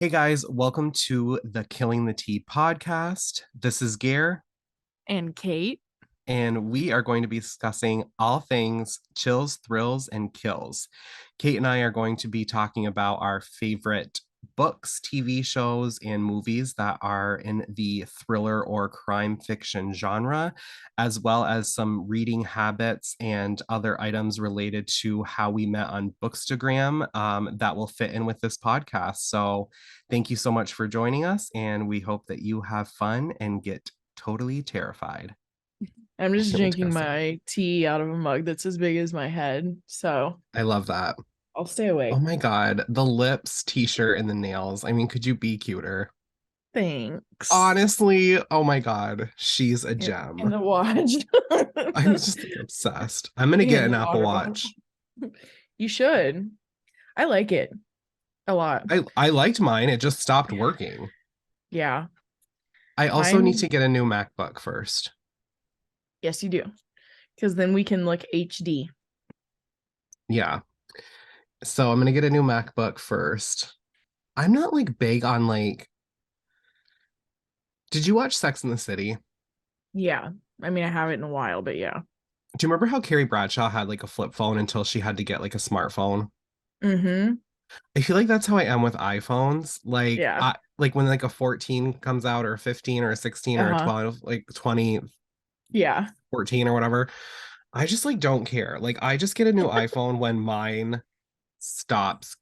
Hey guys, welcome to the Killing the Tea podcast. This is Gare, And Kate. and we are going to be discussing all things chills, thrills, and kills. Kate and I are going to be talking about our favorite books, TV shows, and movies that are in the thriller or crime fiction genre, as well as some reading habits and other items related to how we met on Bookstagram that will fit in with this podcast. So, thank you so much for joining us, and we hope that you have fun and get totally terrified. I'm just Can't wait to drinking guess it. my tea out of a mug that's as big as my head, so I love that. I'll stay Oh awake. my God, the lips, t-shirt, and the nails. I mean, could you be cuter? Thanks. Honestly, oh my God, she's a And gem. the watch. I'm just like obsessed. I'm gonna get And an the Apple water bottle. Watch. You should. I like it a lot. I liked mine. It just stopped working. Yeah. I also need Mine, to get a new MacBook first. yes, you do. Because then we can look HD. Yeah. So I'm gonna get a new MacBook first. I'm not like big on like, did you watch Sex in the City? Yeah. I mean, I haven't in a while, but yeah. Do you remember how Carrie Bradshaw had like a flip phone until she had to get like a smartphone? Mm-hmm. I feel like that's how I am with iPhones. Yeah. Like when like a 14 comes out or a 15 or a 16 or a Uh-huh. 12, like 20, Yeah. 14 or whatever. I just like don't care. Like I just get a new iPhone when mine stops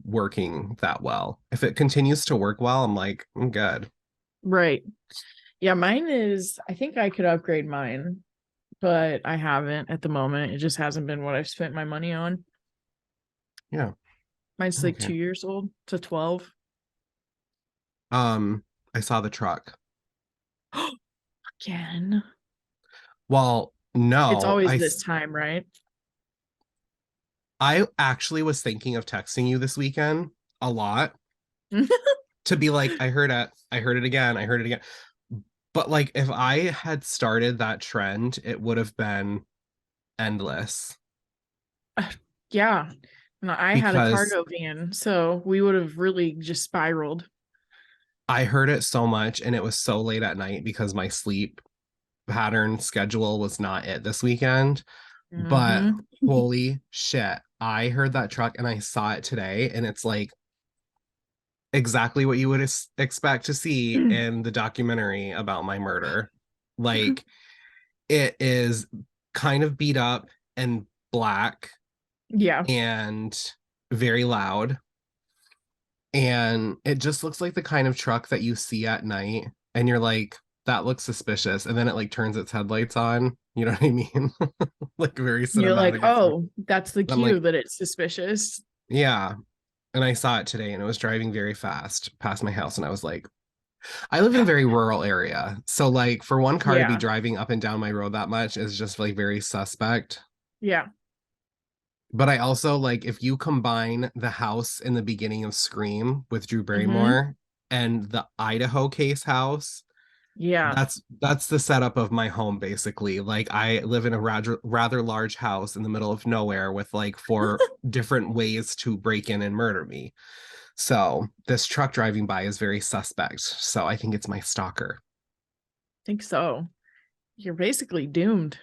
working that well. If it continues to work well, I'm like, I'm good. Right. Yeah, mine is, I think I could upgrade mine, but I haven't at the moment. It just hasn't been what I've spent my money on. Yeah. Mine's like Okay. 2 years old to 12. Um, I saw the truck. Again. Well, It's no, always this time, right? I actually was thinking of texting you this weekend a lot to be like, I heard it again, I heard it again. But like if I had started that trend, it would have been endless Yeah. And I had a because cargo van, so we would have really just spiraled. I heard it so much and it was so late at night because my sleep pattern schedule was not it this weekend. But Mm-hmm. holy shit, I heard that truck and I saw it today and it's like exactly what you would expect to see in the documentary about my murder. Like it is kind of beat up and black Yeah. and very loud. And it just looks like the kind of truck that you see at night and you're like, that looks suspicious. And then it like turns its headlights on. You know what I mean? Like very You're like, cinematic effect. oh, that's the I'm cue like, that it's suspicious. yeah. And I saw it today and it was driving very fast past my house. And I was like, I live in a very rural area. So like for one car to be Yeah. driving up and down my road that much is just like very suspect. Yeah. But I also like if you combine the house in the beginning of Scream with Drew Mm-hmm. Barrymore and the Idaho case house, Yeah. that's the setup of my home basically. Like I live in a rather large house in the middle of nowhere with like four different ways to break in and murder me. So this truck driving by is very suspect. So I think it's my stalker. Think so. You're basically doomed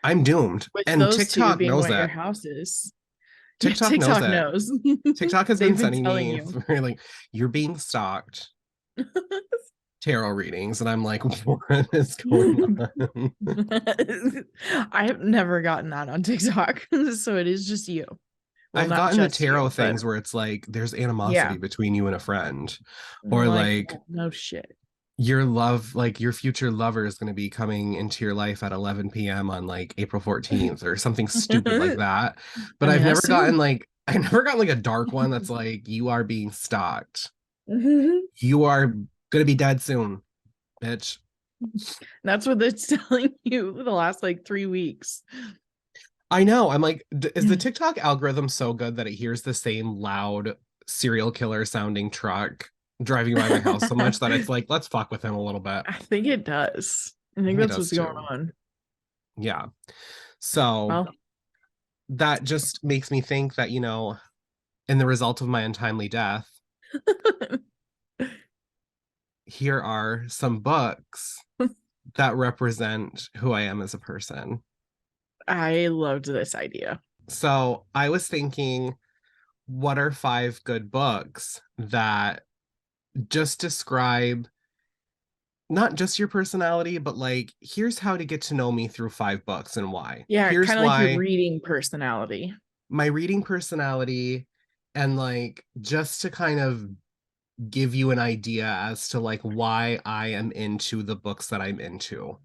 I'm doomed. with And those two TikTok being knows what your that. house is. Yeah, TikTok knows TikTok that. knows. TikTok has been They've been sending telling me you. like, you're being stalked tarot readings. And I'm like, what is going on? I have never gotten that on TikTok. So it is just you. Well, I've not gotten the just tarot you, but things where it's like there's yeah. animosity between you and a friend. I'm Or like, like oh, no shit. your love, like your future lover is going to be coming into your life at 11 p.m. on like April 14th or something stupid like that. I But mean, I've that's never gotten soon. like, I never got like a dark one that's like, you are being stalked. You are going to be dead soon, bitch. That's what it's telling you the last like 3 weeks. I know. I'm like, is the TikTok algorithm so good that it hears the same loud serial killer sounding truck driving by my house so much that it's like, let's fuck with him a little bit? I think it does. I I think think it that's does what's going too. on. Yeah. So Well, that just makes me think that, in the result of my untimely death, here are some books that represent who I am as a person. I loved this idea. So I was thinking, what are five good books that just describe not just your personality, but like, here's how to get to know me through five books and why. Yeah, Here's kind of like your why reading personality. my reading personality, and like, just to kind of give you an idea as to like why I am into the books that I'm into.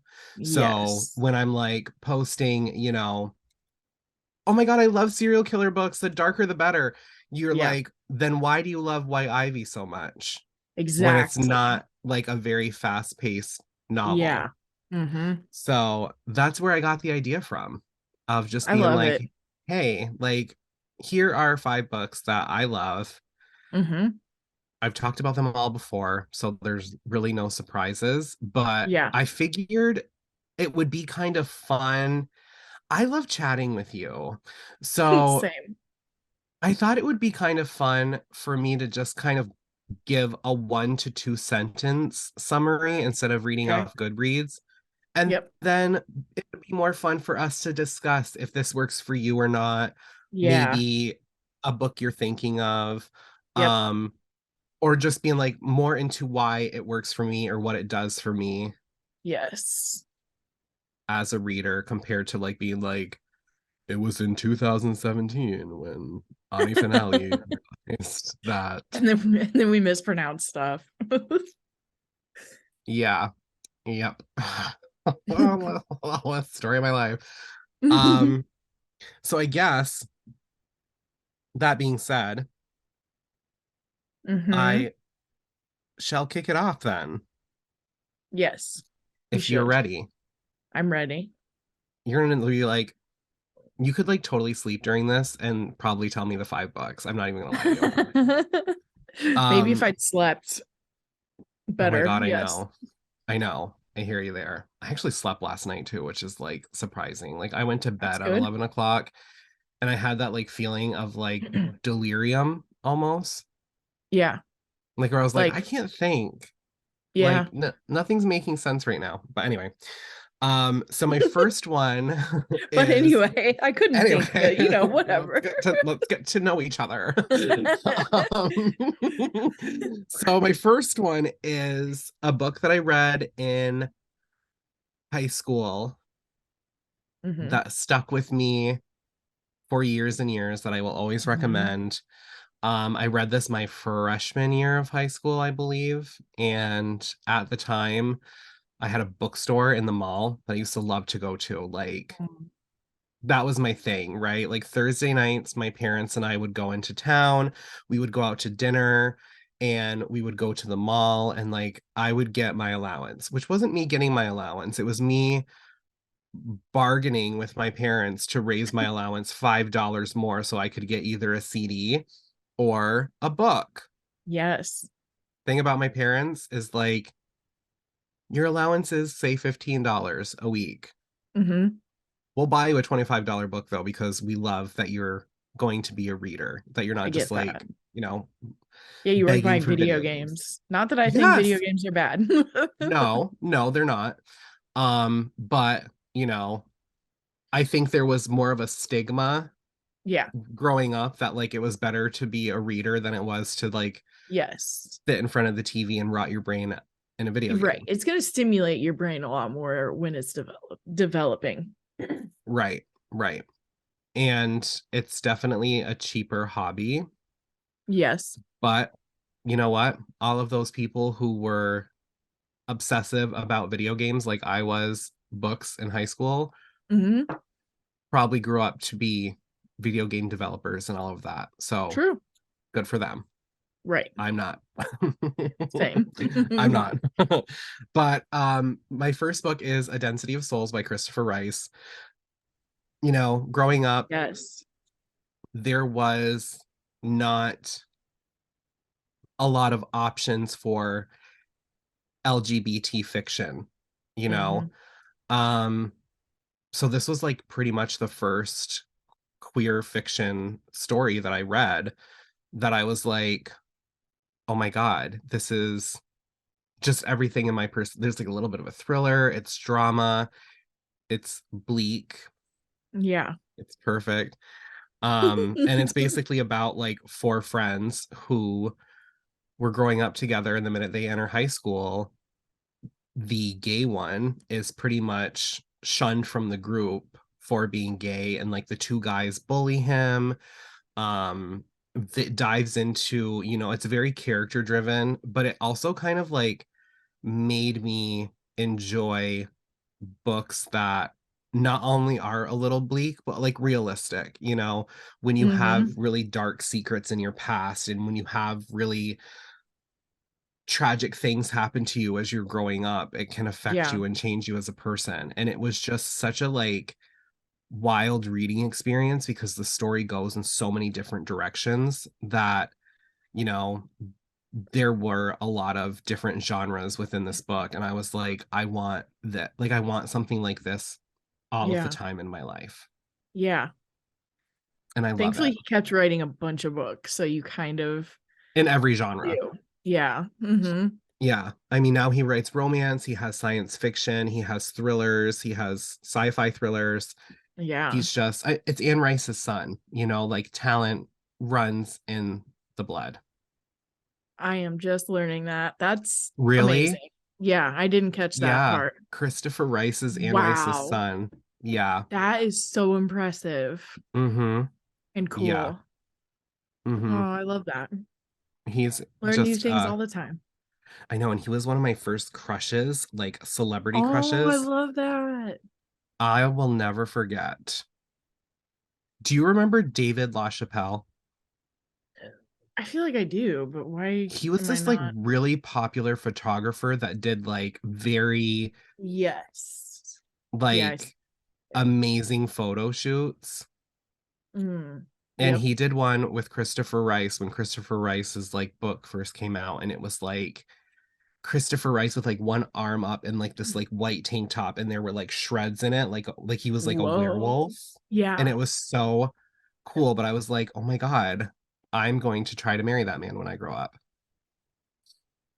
So Yes. when I'm like posting, oh my God, I love serial killer books, the darker the better. You're Yeah, like, then why do you love White Ivy so much when it's exactly. not like a very fast-paced Yeah. novel? Mm-hmm. So that's where I got the idea from, of just I being love it. like, hey, like, here are five books that I love. Mm-hmm. I've talked about them all before, so there's really no surprises, but Yeah. I figured it would be kind of fun. I love chatting with you. So Same. I thought it would be kind of fun for me to just kind of give a 1 to 2 sentence summary instead of reading Okay. off Goodreads. And Yep. then it would be more fun for us to discuss if this works for you or not. Yeah. Maybe a book you're thinking of, Yep. um, or just being like more into why it works for me or what it does for me Yes. as a reader compared to like being like, it was in 2017 when Ani Finale realized that. And then we mispronounce stuff. Yeah, yep. Well, story of my life. Um, so I guess that being said, Mm-hmm. I shall kick it off then, Yes, you if you're should. ready. I'm ready. You're gonna be like, you could like totally sleep during this and probably tell me the $5. I'm not even gonna lie to you. Maybe if Um, I'd slept oh my better. God, I Yes. know. I know. I hear you there. I actually slept last night too, which is like surprising. Like I went to That's bed at good. 11 o'clock and I had that like feeling of like delirium almost. Yeah. Like where I was like, I Like, can't think. yeah. Like nothing's making sense right now. But anyway, so my first one But is anyway, I couldn't think, anyway, but whatever. let's get to know each other. um, so my first one is a book that I read in high school Hmm. that stuck with me for years and years that I will always Hmm. recommend. I read this my freshman year of high school, I believe, and at the time I had a bookstore in the mall that I used to love to go to. Like that was my thing, right? Like Thursday nights, my parents and I would go into town, we would go out to dinner, and we would go to the mall, and like I would get my allowance, which wasn't me getting my allowance. It was me bargaining with my parents to raise my allowance $5 more so I could get either a CD or a book. Yes. Thing about my parents is like your allowance is say $15 a week. Hmm. We'll buy you a $25 book though, because we love that you're going to be a reader, that you're I not just get that. like, you know, Yeah, you weren't begging buying for video video games. games. Not that I think video Yes. games are bad. No, no, they're not. But I think there was more of a stigma Yeah. growing up that like it was better to be a reader than it was to like Yes. sit in front of the TV and rot your brain in a video Right. game. It's going to stimulate your brain a lot more when it's developing. Right, right. And it's definitely a cheaper hobby. Yes. But you know what? All of those people who were obsessive about video games like I was, books in high school, Hmm. probably grew up to be video game developers and all of that. So True. good for them. Right. I'm not. Same. I'm not. But my first book is A Density of Souls by Christopher Rice. Growing up, Yes. there was not a lot of options for LGBT fiction, you know. Hmm. Um so this was like pretty much the first queer fiction story that I read that I was like, "Oh my God, this is just everything in my person. There's like a little bit of a thriller, it's drama, it's bleak, Yeah. it's perfect. And it's basically about like four friends who were growing up together, and the minute they enter high school, the gay one is pretty much shunned from the group for being gay, and like the two guys bully him. That dives into, it's very character driven, but it also kind of like made me enjoy books that not only are a little bleak but like realistic, when you have Hmm. really dark secrets in your past, and when you have really tragic things happen to you as you're growing up, it can affect Yeah. you and change you as a person. And it was just such a like wild reading experience because the story goes in so many different directions that, you know, there were a lot of different genres within this book. And I was like, I want that, like, I want something like this all of the Yeah. time in my life. Yeah. And I love Thankfully, it he kept writing a bunch of books, so you kind of in every genre. do. Yeah. Hmm. Yeah. I mean, now he writes romance, he has science fiction, he has thrillers, he has sci-fi thrillers. Yeah. He's just, it's Anne Rice's son, like talent runs in the blood. I am just learning that. That's Really? amazing. Yeah, I didn't catch that Yeah. part. Christopher Rice is Anne Rice's Wow. son. Yeah. That is so impressive Mm-hmm. and Yeah. cool. Oh, Mm-hmm. I love that. He's Learn new just things all the time. I know, and he was one of my first crushes, like celebrity Oh, I crushes. love that. I will never forget. Do you remember David LaChapelle? I feel like I do, but why He was am I this like not? really popular photographer that did like very Yes. Yes. like amazing photo shoots. And Yep. he did one with Christopher Rice when Christopher Rice's like book first came out, and it was like Christopher Rice with like one arm up in like this like white tank top, and there were like shreds in it, like he was like a Whoa. werewolf. And Yeah. it was so cool, but I was like, oh my God, I'm going to try to marry that man when I grow up.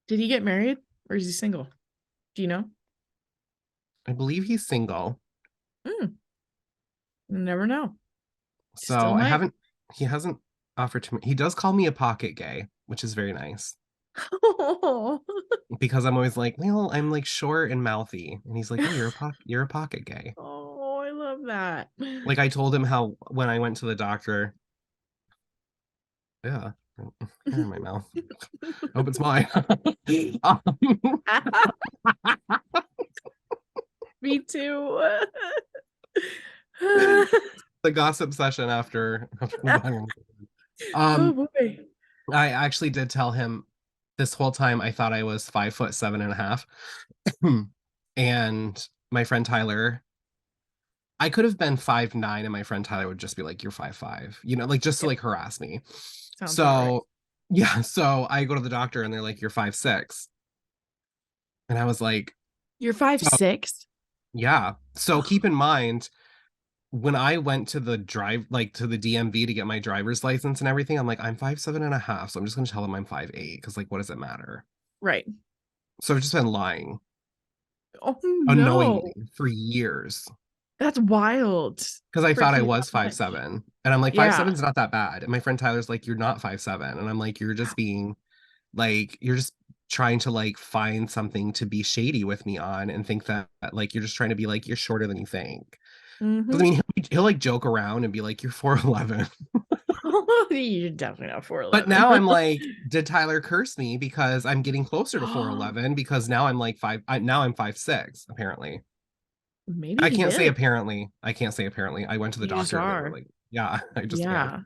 Did he get married or is he single? Do you know? I believe he's single. Mm, never know. So Still I might. haven't, he hasn't offered to me. He does call me a pocket gay, which is very nice Oh, because I'm always like, well, I'm like short and mouthy. And he's like, oh, you're a pocket gay. oh, I love that. Like I told him how when I went to the doctor, yeah, hair in my mouth. I hope it's mine. Um, Me too. the gossip session after the bottom. Oh Um, boy. I actually did tell him this whole time I thought I was 5'7.5". And my friend Tyler, I could have been 5'9", and my friend Tyler would just be like, "You're 5'5", like just to Yep. like harass me. Sounds about right. So yeah, so I go to the doctor and they're like, "You're 5'6". And I was like, You're 5'6". yeah. So keep in mind, when I went to the to the DMV to get my driver's license and everything, I'm like, I'm 5'7.5". So I'm just gonna tell them I'm 5'8", because like, what does it matter? Right. So I've just been lying Oh unknowingly no. for years. That's wild Because I for it thought to I be was that five much. seven. And I'm like, five Yeah. seven's not that bad. And my friend Tyler's like, you're not 5'7". And I'm like, you're just being like, you're just trying to like find something to be shady with me on and think that like you're just trying to be like, you're shorter than you think. Because I Mm-hmm. mean, he'll like joke around and be like, you're 4'11". You're definitely not But 4'11". now I'm like, did Tyler curse me because I'm getting closer to Oh, 4'11", because now I'm like now I'm 5'6", apparently. maybe I he can't say did. apparently. I can't say apparently. I went to the You just doctor and they were are. like, yeah, I just am. Yeah.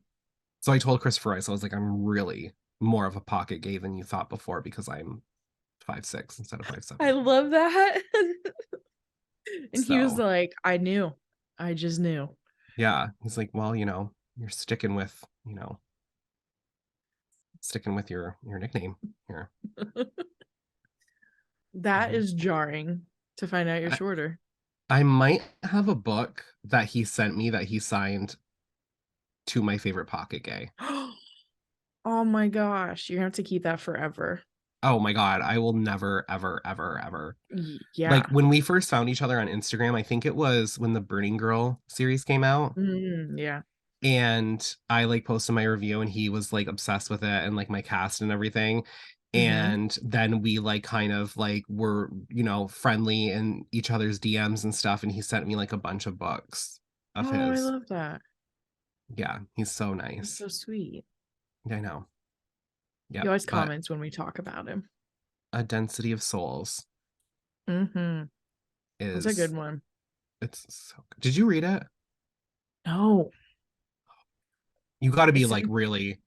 So I told Christopher Rice, I was like, I'm really more of a pocket gay than you thought before because I'm 5'6" instead of 5'7". I love that. And he was So like, I knew. I just knew. yeah, he's like, well, you're sticking with your nickname here. That Mhm. is jarring to find out you're I, shorter. I might have a book that he sent me that he signed to my favorite pocket gay. Oh my gosh. You're gonna have to keep that forever. Oh my God, I will never, ever, ever, ever. Like Yeah. when we first found each other on Instagram, I think it was when the Burning Girl series came out. Yeah. And I like posted my review and he was like obsessed with it and like my cast and everything. Hmm. And then we like kind of like were, friendly in each other's DMs and stuff. And he sent me like a bunch of books of Oh, I his. love that. Yeah, he's so That's nice. so sweet. I know. He Yep. always But comments when we talk about him. A Density of Souls That's a good is one. it's so good. Did you read it? No, You got to be it's like really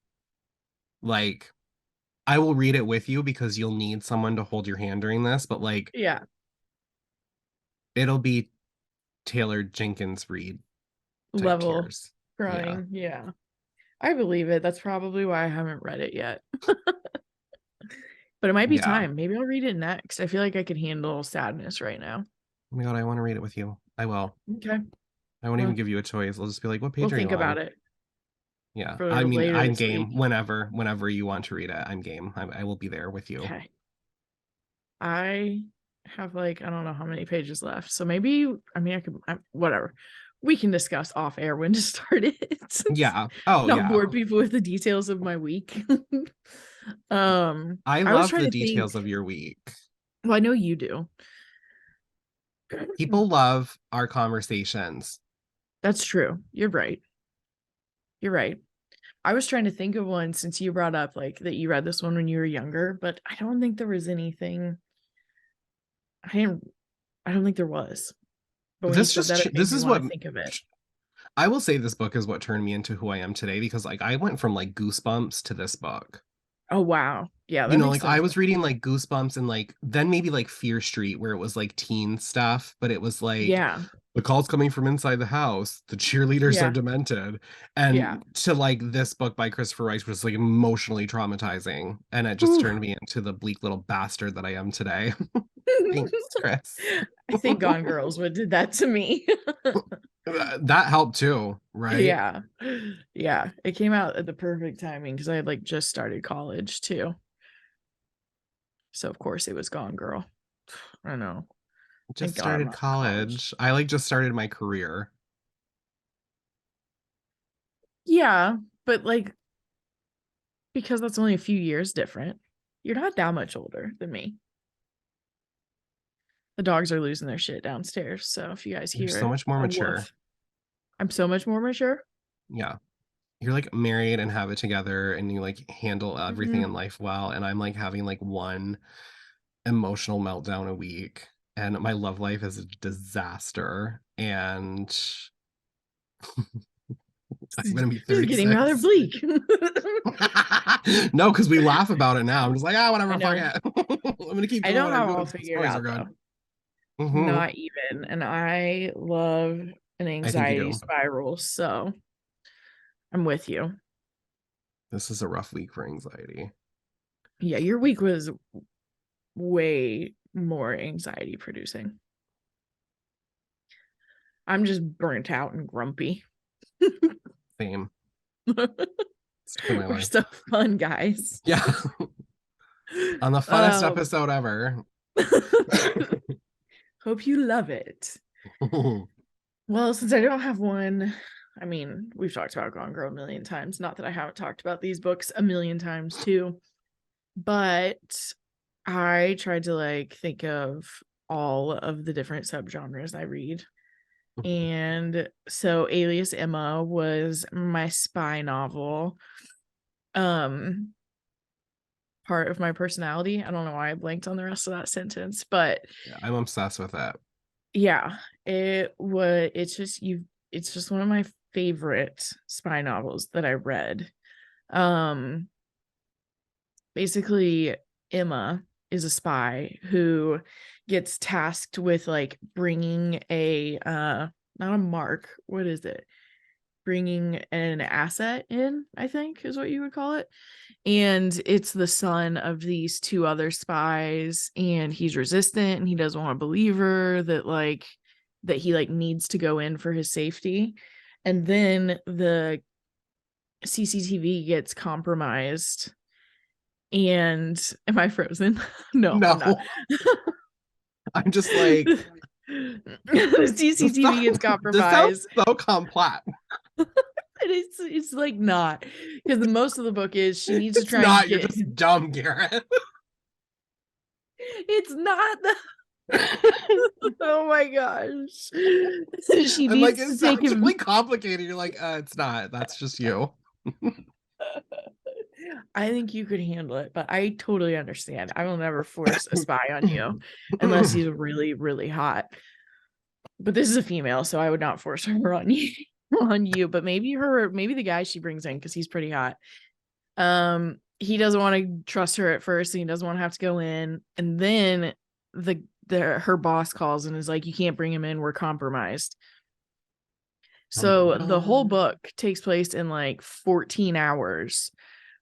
like I will read it with you because you'll need someone to hold your hand during this, but like yeah, it'll be Taylor Jenkins Reid type level tears. Yeah. crying. Yeah, I believe it. That's probably why I haven't read it yet. But it might be Yeah. time. Maybe I'll read it next. I feel like I could handle sadness right now. Oh my God, I want to read it with you. I will. Okay. I won't even Well, give you a choice. I'll just be like, what we'll page are you think about on? it Yeah. I for mean, later I'm this week. game whenever you want to read it. I'm game. I will be there with you. Okay. I have like, I don't know how many pages left. So maybe, I mean, whatever. We can discuss off air when to start it. Yeah. Oh, Not yeah. bore people with the details of my week. I I was love trying the to think. details of your week. Well, I know you do. People love our conversations. That's true. You're right. You're right. I was trying to think of one since you brought up like that you read this one when you were younger, but I don't think there was anything. I didn't. I don't think there was. But when you said that, it made This me is want to what think of it. I will say this book is what turned me into who I am today because like I went from like Goosebumps to this book. Oh wow. Yeah, that makes Like I sense. was reading like Goosebumps and like then maybe like Fear Street where it was like teen stuff, but it was like Yeah. the calls coming from inside the house, the cheerleaders are Yeah. demented. Yeah. And to like this book by Christopher Rice was like emotionally traumatizing. And it just Whew. turned me into the bleak little bastard that I am today. Thanks, Chris. I think Gone Girls would did that to me. That helped too, right? Yeah. Yeah. It came out at the perfect timing because I had like just started college too. So of course it was Gone Girl. I know. Thank Just God I'm started not in college. college. I like just started my career. Yeah, but like because that's only a few years different. You're not that much older than me. The dogs are losing their shit downstairs. So if you guys You're hear so it, much more a mature. woof. I'm so much more mature. Yeah. You're like married and have it together and you like handle everything in Mhm. life well. And I'm like having like one emotional meltdown a week. And my love life is a disaster. And I'm This gonna be is getting rather 36. bleak. No, because we laugh about it now. I'm just like, I whatever, fuck know. it. I'm gonna keep I doing don't what I'm have doing all because the figured stories are out good. though. Hmm. Not even. And I love an I think you anxiety do. spiral. So I'm with you. This is a rough week for anxiety. Yeah, your week was way more anxiety producing. I'm just burnt out and grumpy. Same. Story of my We're life. so fun, guys. Yeah. On the funnest Um, episode ever. hope you love it. Well, since I don't have one, I mean, we've talked about Gone Girl a million times. Not that I haven't talked about these books a million times too, but I tried to like think of all of the different subgenres I read. And so Alias Emma was my spy novel. Um part of my personality. I don't know why I blanked on the rest of that sentence, but Yeah, I'm obsessed with that. yeah, it's just one of my favorite spy novels that I read. Um basically Emma is a spy who gets tasked with like bringing a not a mark, what is it? Bringing an asset in, I think is what you would call it. And it's the son of these two other spies and he's resistant and he doesn't want to believe her that he like needs to go in for his safety. And then the CCTV gets compromised And am I frozen? No, I'm not. No, I'm just like, The CCTV gets this sounds compromised. so complex. And it's like not, because the most of the book is she needs to It's try and not, you're get. just dumb, Garrett. It's not the. Oh my gosh. She I'm like, needs it to take sounds him. really complicated. You're like, it's not. That's just you. I think you could handle it, but I totally understand. I will never force a spy on you unless he's really, really hot. But this is a female, so I would not force her on you. On you, but maybe the guy she brings in, because he's pretty hot. He doesn't want to trust her at first, and he doesn't want to have to go in, and then her boss calls and is like, you can't bring him in, we're compromised. So the whole book takes place in like 14 hours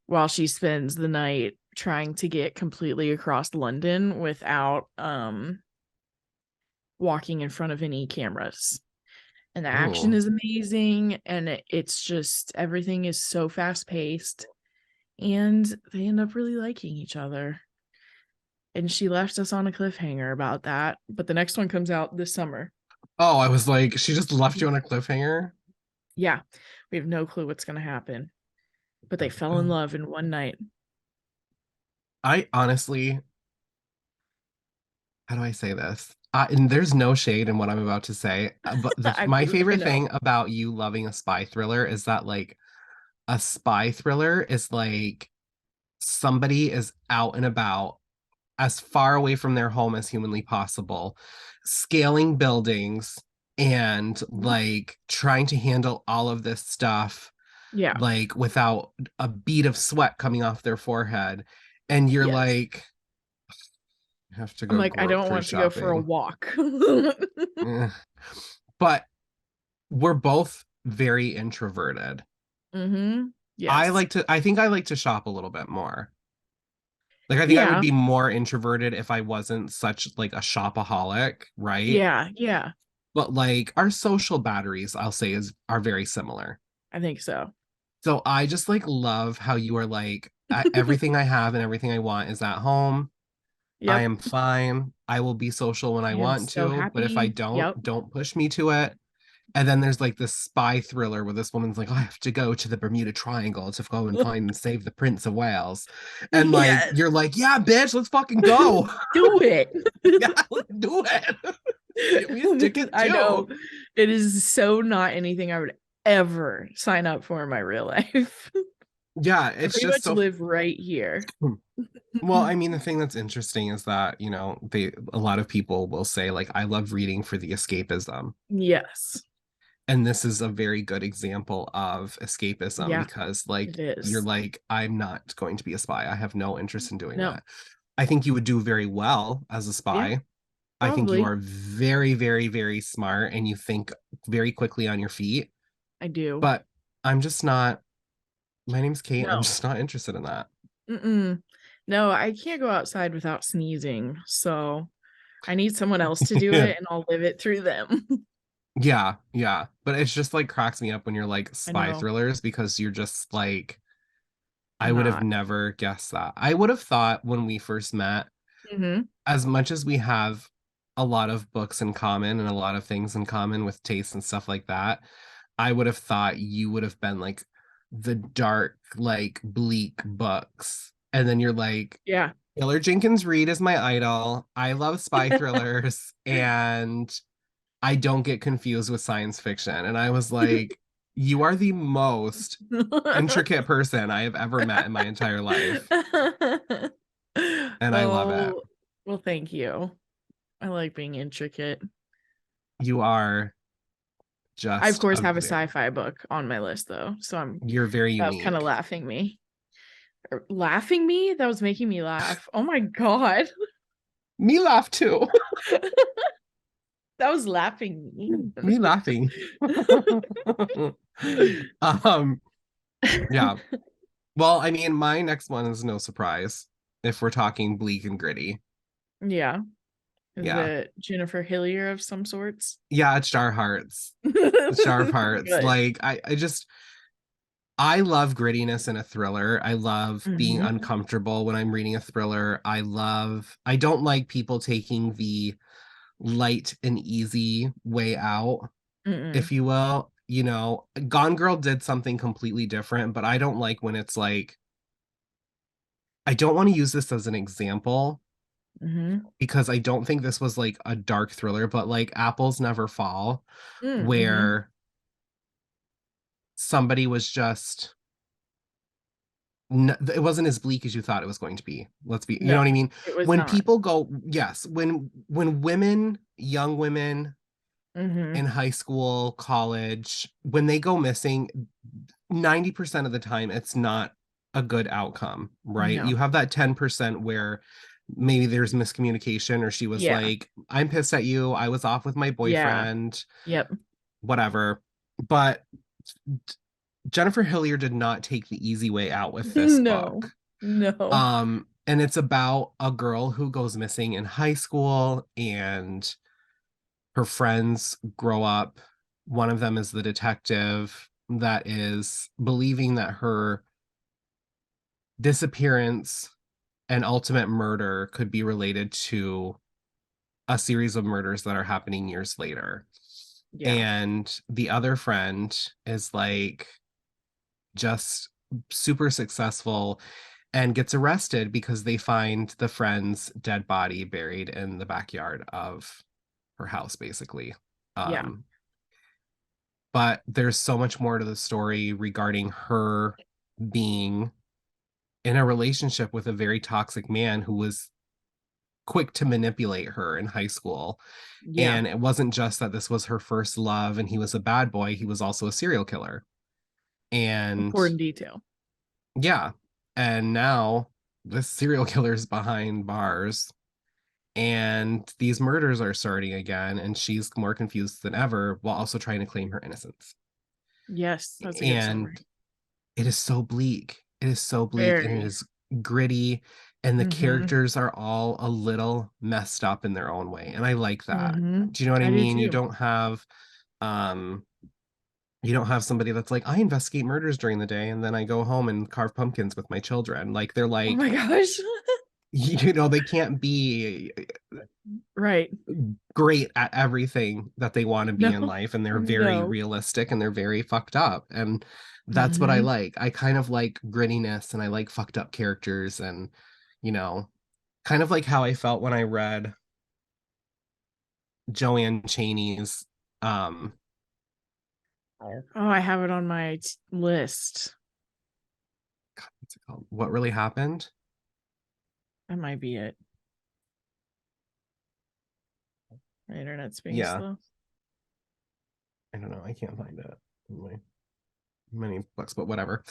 while she spends the night trying to get completely across London without walking in front of any cameras. And the action Oh, is amazing, and it's just everything is so fast paced, and they end up really liking each other. And she left us on a cliffhanger about that, but the next one comes out this summer. oh, I was like, she just left you on a cliffhanger. Yeah, we have no clue what's going to happen, but they fell in love in one night. I honestly, how do I say this? And there's no shade in what I'm about to say, but my I favorite know. thing about you loving a spy thriller is that like a spy thriller is like somebody is out and about as far away from their home as humanly possible, scaling buildings and like trying to handle all of this stuff Yeah. like without a bead of sweat coming off their forehead. And you're Yes. like, I have to I'm go like, I don't grocery want to go for a shopping. walk. Eh. But we're both very introverted. Mm-hmm. Yes. I think I like to shop a little bit more. Like I think I would Yeah. be more introverted if I wasn't such like a shopaholic, right? Yeah. Yeah. But like our social batteries, I'll say is are very similar. I think so. So I just like love how you are like everything I have and everything I want is at home. I Yep. am fine. I will be social when I I am want so to, but if I happy. Yep. don't push me to it. And then there's like this spy thriller where this woman's like, oh, I have to go to the Bermuda Triangle to go and find and save the Prince of Wales. And like, Yes. you're like, yeah, bitch, let's fucking go. Do it. Yeah, let's do it. Get me a ticket I know. too. It is so not anything I would ever sign up for in my real life. Yeah, I it's pretty just much so. live right here. Well, I mean, the thing that's interesting is that, you know, a lot of people will say, like, I love reading for the escapism. Yes. And this is a very good example of escapism Yeah, because, like, it you're is. like, I'm not going to be a spy. I have no interest in doing No. that. I think you would do very well as a Yeah, spy. I think you probably. are very, very, very smart and you think very quickly on your feet. I do. But I'm just not, my name's Kate. I'm No. just not interested in that. Mm-mm. No, I can't go outside without sneezing. So I need someone else to do Yeah. it, and I'll live it through them. Yeah, yeah. But it's just like cracks me up when you're like I spy know. thrillers because you're just like, I I'm would have not. never guessed that. I would have thought when we first met, Mm-hmm. as much as we have a lot of books in common and a lot of things in common with taste and stuff like that, I would have thought you would have been like the dark, like bleak books. And then you're like, Yeah. Taylor Jenkins Reid is my idol. I love spy thrillers and I don't get confused with science fiction. And I was like, you are the most intricate person I have ever met in my entire life. And I love it. well, well, thank you. I like being intricate. You are I of just course a have a very, sci-fi book on my list though, so you're very that was kind of unique. laughing me. Laughing me? That was making me laugh. Oh my god. Me laugh too. That was laughing Me laughing. um, yeah. Well, I mean, my next one is no surprise if we're talking bleak and gritty. Yeah. Is Yeah. it Jennifer Hillier of some sorts? Yeah, it's Jar Hearts. It's Jar of Hearts. Good. Like I just I love grittiness in a thriller. I love being Mm-hmm. uncomfortable when I'm reading a thriller. I don't like people taking the light and easy way out, Mm-mm. if you will. You know, Gone Girl did something completely different, but I don't like when it's like, I don't want to use this as an example Mm-hmm. because I don't think this was like a dark thriller, but like Apples Never Fall, Mm-hmm. where somebody was just it wasn't as bleak as you thought it was going to be. Let's be, you know what I No, mean? it was When not. people go, yes, when women, young women Mm-hmm. in high school, college, when they go missing, 90% of the time it's not a good outcome, right? No. You have that 10% where maybe there's miscommunication or she was Yeah. like, I'm pissed at you. I was off with my Yeah. boyfriend, Yep. whatever. But Jennifer Hillier did not take the easy way out with this No. book. No. And it's about a girl who goes missing in high school and her friends grow up. One of them is the detective that is believing that her disappearance and ultimate murder could be related to a series of murders that are happening years later. Yeah. And the other friend is like just super successful and gets arrested because they find the friend's dead body buried in the backyard of her house, basically. Yeah. Um, but there's so much more to the story regarding her being in a relationship with a very toxic man who was quick to manipulate her in high school. Yeah. And it wasn't just that this was her first love and he was a bad boy, he was also a serial killer. And Important detail. yeah, and now this serial killer is behind bars and these murders are starting again and she's more confused than ever while also trying to claim her innocence. Yes, that's a good And summary. it is so bleak. It is so bleak and it Very. is gritty and the Mm-hmm. characters are all a little messed up in their own way and I like that. Mm-hmm. Do you know what I I do mean? too. Um you don't have somebody that's like, I investigate murders during the day and then I go home and carve pumpkins with my children. Like they're Oh my like, gosh. you know, they can't be Right. great at everything that they want to be No. in life and they're very No. realistic and they're very fucked up and that's what I Mm-hmm. like. I kind of like grittiness and I like fucked up characters and you know, kind of like how I felt when I read Joanne Chaney's um Oh, I have it on my list. what's it called? What Really Happened? That might be it. My internet's being Yeah, slow. I don't know. I can't find it in my many books, but whatever.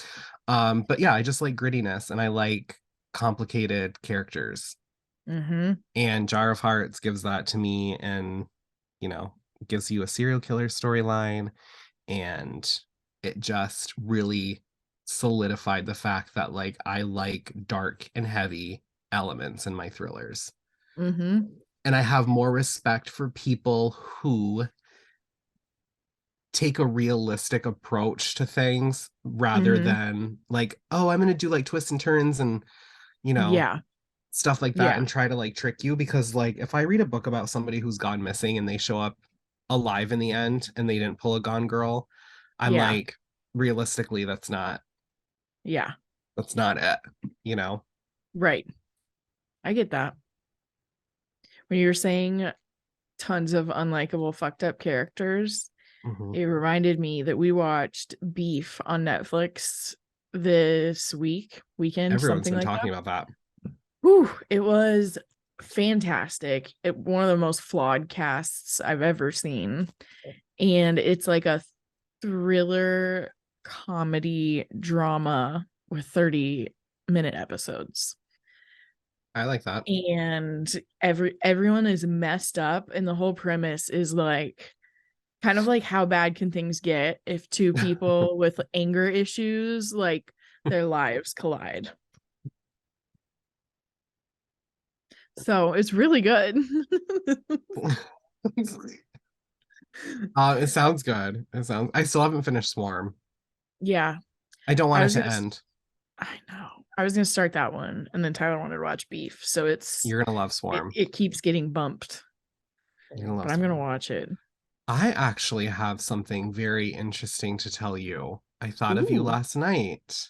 But yeah, I just like grittiness and I like complicated characters. Mm-hmm. And Jar of Hearts gives that to me and, you know, gives you a serial killer storyline. And it just really solidified the fact that, like, I like dark and heavy elements in my thrillers. Mm-hmm. And I have more respect for people who take a realistic approach to things rather Mm-hmm. than like, oh, I'm going to do like twists and turns and, you know, Yeah. stuff like that Yeah. and try to like trick you because like if I read a book about somebody who's gone missing and they show up alive in the end and they didn't pull a Gone Girl, I'm Yeah. like realistically Yeah. that's not it, you know. Right. I get that. When you were saying tons of unlikable, fucked up characters, Mhm. it reminded me that we watched Beef on Netflix this weekend, Everyone's something been like talking that. about that. Whew, it was fantastic. One of the most flawed casts I've ever seen. And it's like a thriller comedy drama with 30-minute episodes. I like that. And everyone is messed up, and the whole premise is like kind of like how bad can things get if two people with anger issues like their lives collide. So it's really good. It sounds good. It sounds I still haven't finished Swarm. Yeah. I don't I want it was to gonna end. I know. I was gonna start that one, and then Tyler wanted to watch Beef, so You're gonna love it, Swarm. it keeps getting bumped. You're gonna But love I'm gonna Swarm. watch it. I actually have something very interesting to tell you. I thought of you Ooh. last night.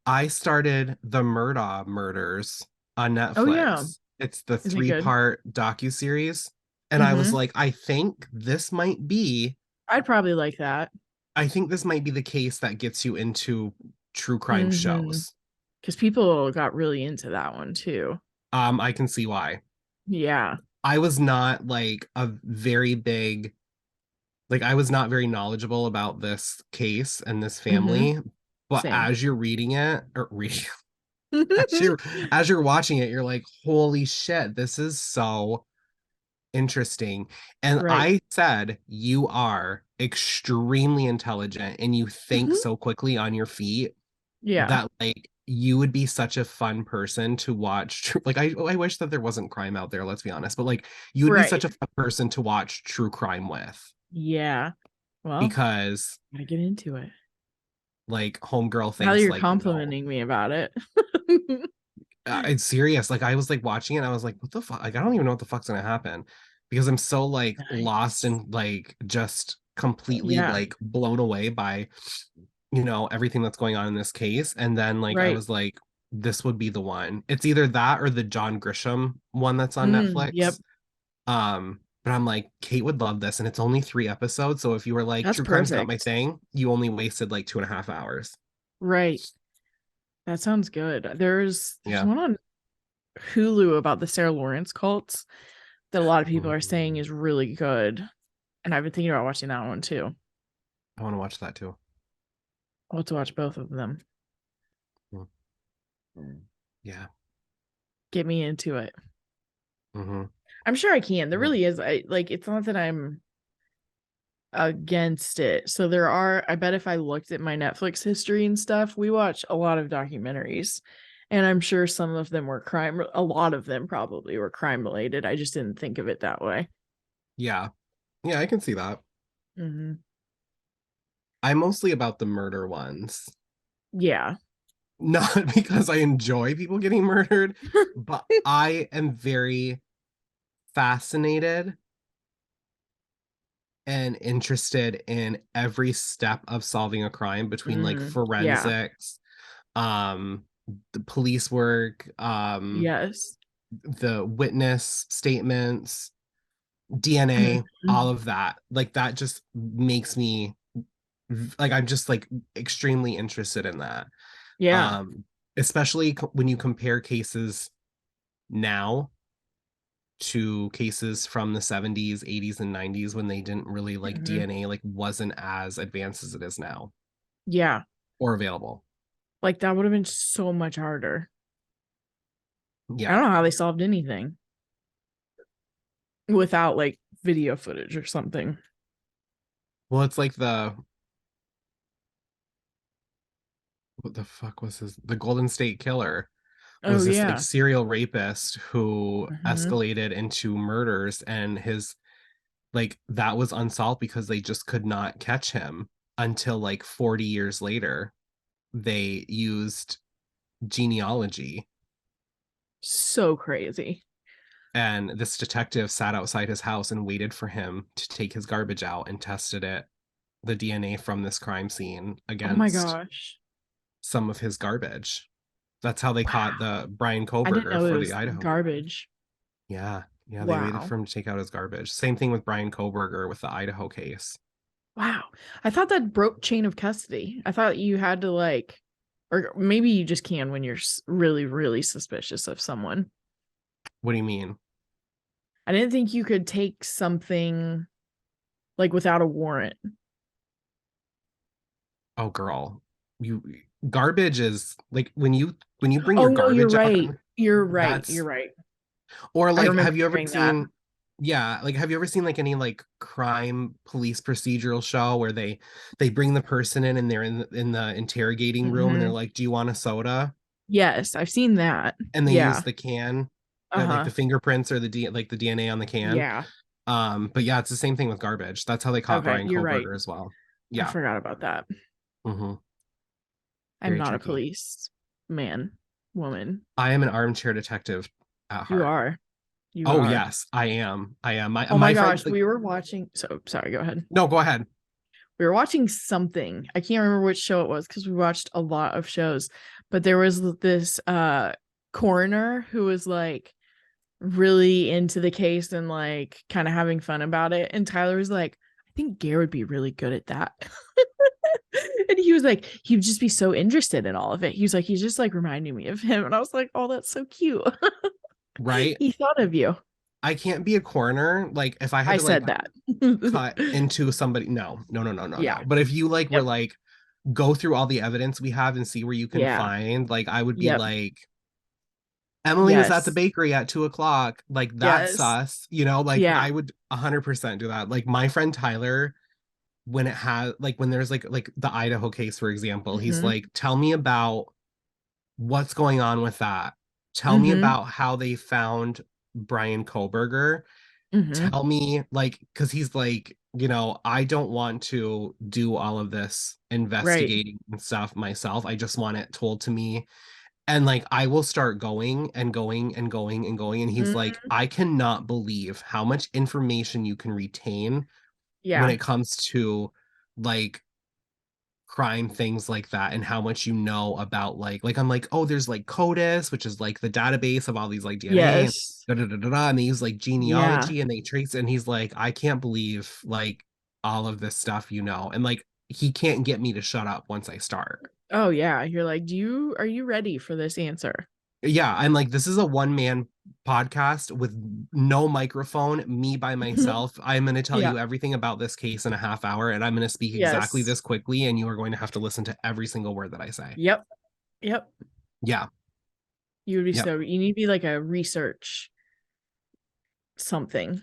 I started the Murdaugh Murders on Oh yeah. Netflix. It's the Is it good? three-part docu-series. And I was Mm-hmm. like, I'd probably like that. I think this might be the case that gets you into true crime Mm-hmm. shows. Because people got really into that one too. I can see why. Yeah. I was not I was not very knowledgeable about this case and this Mm-hmm. family. But Same. as you're reading it, or reading, as you're as you're watching it, you're like, holy shit, this is so interesting. And Right. I said, you are extremely intelligent and you think Mm-hmm. so quickly on your feet Yeah. that like you would be such a fun person to watch. Like I wish that there wasn't crime out there, let's be honest, but like you would be Right. such a fun person to watch true crime with Yeah. Well, because gotta get into it. like homegirl Now that thinks you're like, no, complimenting me about it. it's serious. Like I was like watching it and I was like, what the fuck? Like I don't even know what the fuck's gonna happen because I'm so like lost Nice. and like just completely Yeah. like blown away by everything that's going on in this case. And then like I Right. was like, this would be the one. It's either that or the John Grisham one that's on Yep. Netflix. But I'm like, Kate would love this, and it's only 3 episodes. So if you were like, That's true crime's not my perfect. thing, you only wasted like 2.5 hours. Right. That sounds good. There's Yeah. one on Hulu about the Sarah Lawrence cults that a lot of people are saying Mm, is really good. And I've been thinking about watching that one too. I want to watch that too. I'll have to watch both of them. Mm, yeah. Get me into it. Hmm. I'm sure I can. There Yeah. really is. It's not that I'm against it. So I bet if I looked at my Netflix history and stuff, we watch a lot of documentaries. And I'm sure some of them were crime, a lot of them probably were crime related. I just didn't think of it that way. Yeah. Yeah, I can see that. Hmm. I'm mostly about the murder ones. Yeah. Not because I enjoy people getting murdered, but I am very fascinated and interested in every step of solving a crime between like Yeah. forensics, the police work, Yes. the witness statements, DNA, all Mhm. of that. Like that just makes me like I'm just like extremely interested in that. Yeah. Um, especially when you compare cases now to cases from the 70s, 80s, and 90s when they didn't really like Hmm. DNA like wasn't as advanced as it is now Yeah. or available. Like that would have been so much harder. I Yeah. don't know how they solved anything without like video footage or something. Well, it's like the what the fuck was the Golden State Killer Oh was this like yeah. serial rapist who Hmm. escalated into murders and his like that was unsolved because they just could not catch him until like 40 years later they used genealogy. So crazy. And this detective sat outside his house and waited for him to take his garbage out and tested the DNA from this crime scene Oh my against gosh. some of his garbage. That's how they caught Wow. the Brian I didn't Koberger know it for the was Idaho. garbage. Yeah. Yeah, they waited Wow. for him to take out his garbage. Same thing with Brian Koberger with the Idaho case. Wow. I thought that broke chain of custody. I thought you had to like, or maybe you just can when you're really, really suspicious of someone. What do you mean? I didn't think you could take something like without a warrant. Oh, girl. You garbage is like when you bring Oh your no, you're garbage right. on, You're right. You're that's right. or I like remember have you ever hearing that. seen yeah, like have you ever seen like any like crime police procedural show where they bring the person in and they're in the interrogating room and they're Hmm. like, "Do you want a soda?" Yes, I've seen that. And they use Yeah. the can, like the Uh-huh. fingerprints or like the DNA on the can. Yeah. But yeah, it's the same thing with garbage. That's how they caught Okay, Brian you're right. Koberger as well. I Yeah. forgot about that. Hmm. I'm Very not a tricky. police man, woman. I am an armchair detective at You heart. are. You Oh are. yes, I am. I am. My Oh my my friend gosh, like we were watching. So sorry, go ahead. no, go ahead. We were watching something. I can't remember which show it was because we watched a lot of shows. But there was this coroner who was like really into the case and like kind of having fun about it. And Tyler was like, I think Gare would be really good at that. And he was like, he would just be so interested in all of it. He was like, he's just like reminding me of him. And I was like, oh, that's so cute. Right? He thought of you. I can't be a coroner. Like if I had I to like said that. cut into somebody, no. Yeah. But if you like were Yep. like go through all the evidence we have and see where you can Yeah. find, like I would be Yep. like, Emily was at the Yes. bakery at 2 o'clock. Like that's Yes. us, you know, like Yeah. I would 100% do that. Like my friend Tyler, when it has like when there's like the Idaho case, for example, he's Mm-hmm. like, tell me about what's going on with that. Tell me Mm-hmm. about how they found Brian Koberger. Mm-hmm. Tell me, like, because he's like, I don't want to do all of this Right. investigating and stuff myself. I just want it told to me. And like, I will start going and going and going and going. And he's like, Mm-hmm. I cannot believe how much information you can retain when Yeah. it comes to like crime things like that and how much you know about like I'm like, oh, there's like CODIS, which is like the database of all these like DNA and Yes. and they use like Yeah. genealogy and they trace, and he's like, I can't believe like all of this stuff, and like he can't get me to shut up once I start. Oh yeah. You're like, are you ready for this answer? Yeah, I'm like, this is a one-man podcast with no microphone, me by myself. I'm going to tell Yeah. you everything about this case in a half hour, and I'm going to speak exactly Yes. this quickly, and you are going to have to listen to every single word that I say. Yep. Yep. Yeah. You would be Yep. so you need to be like a research something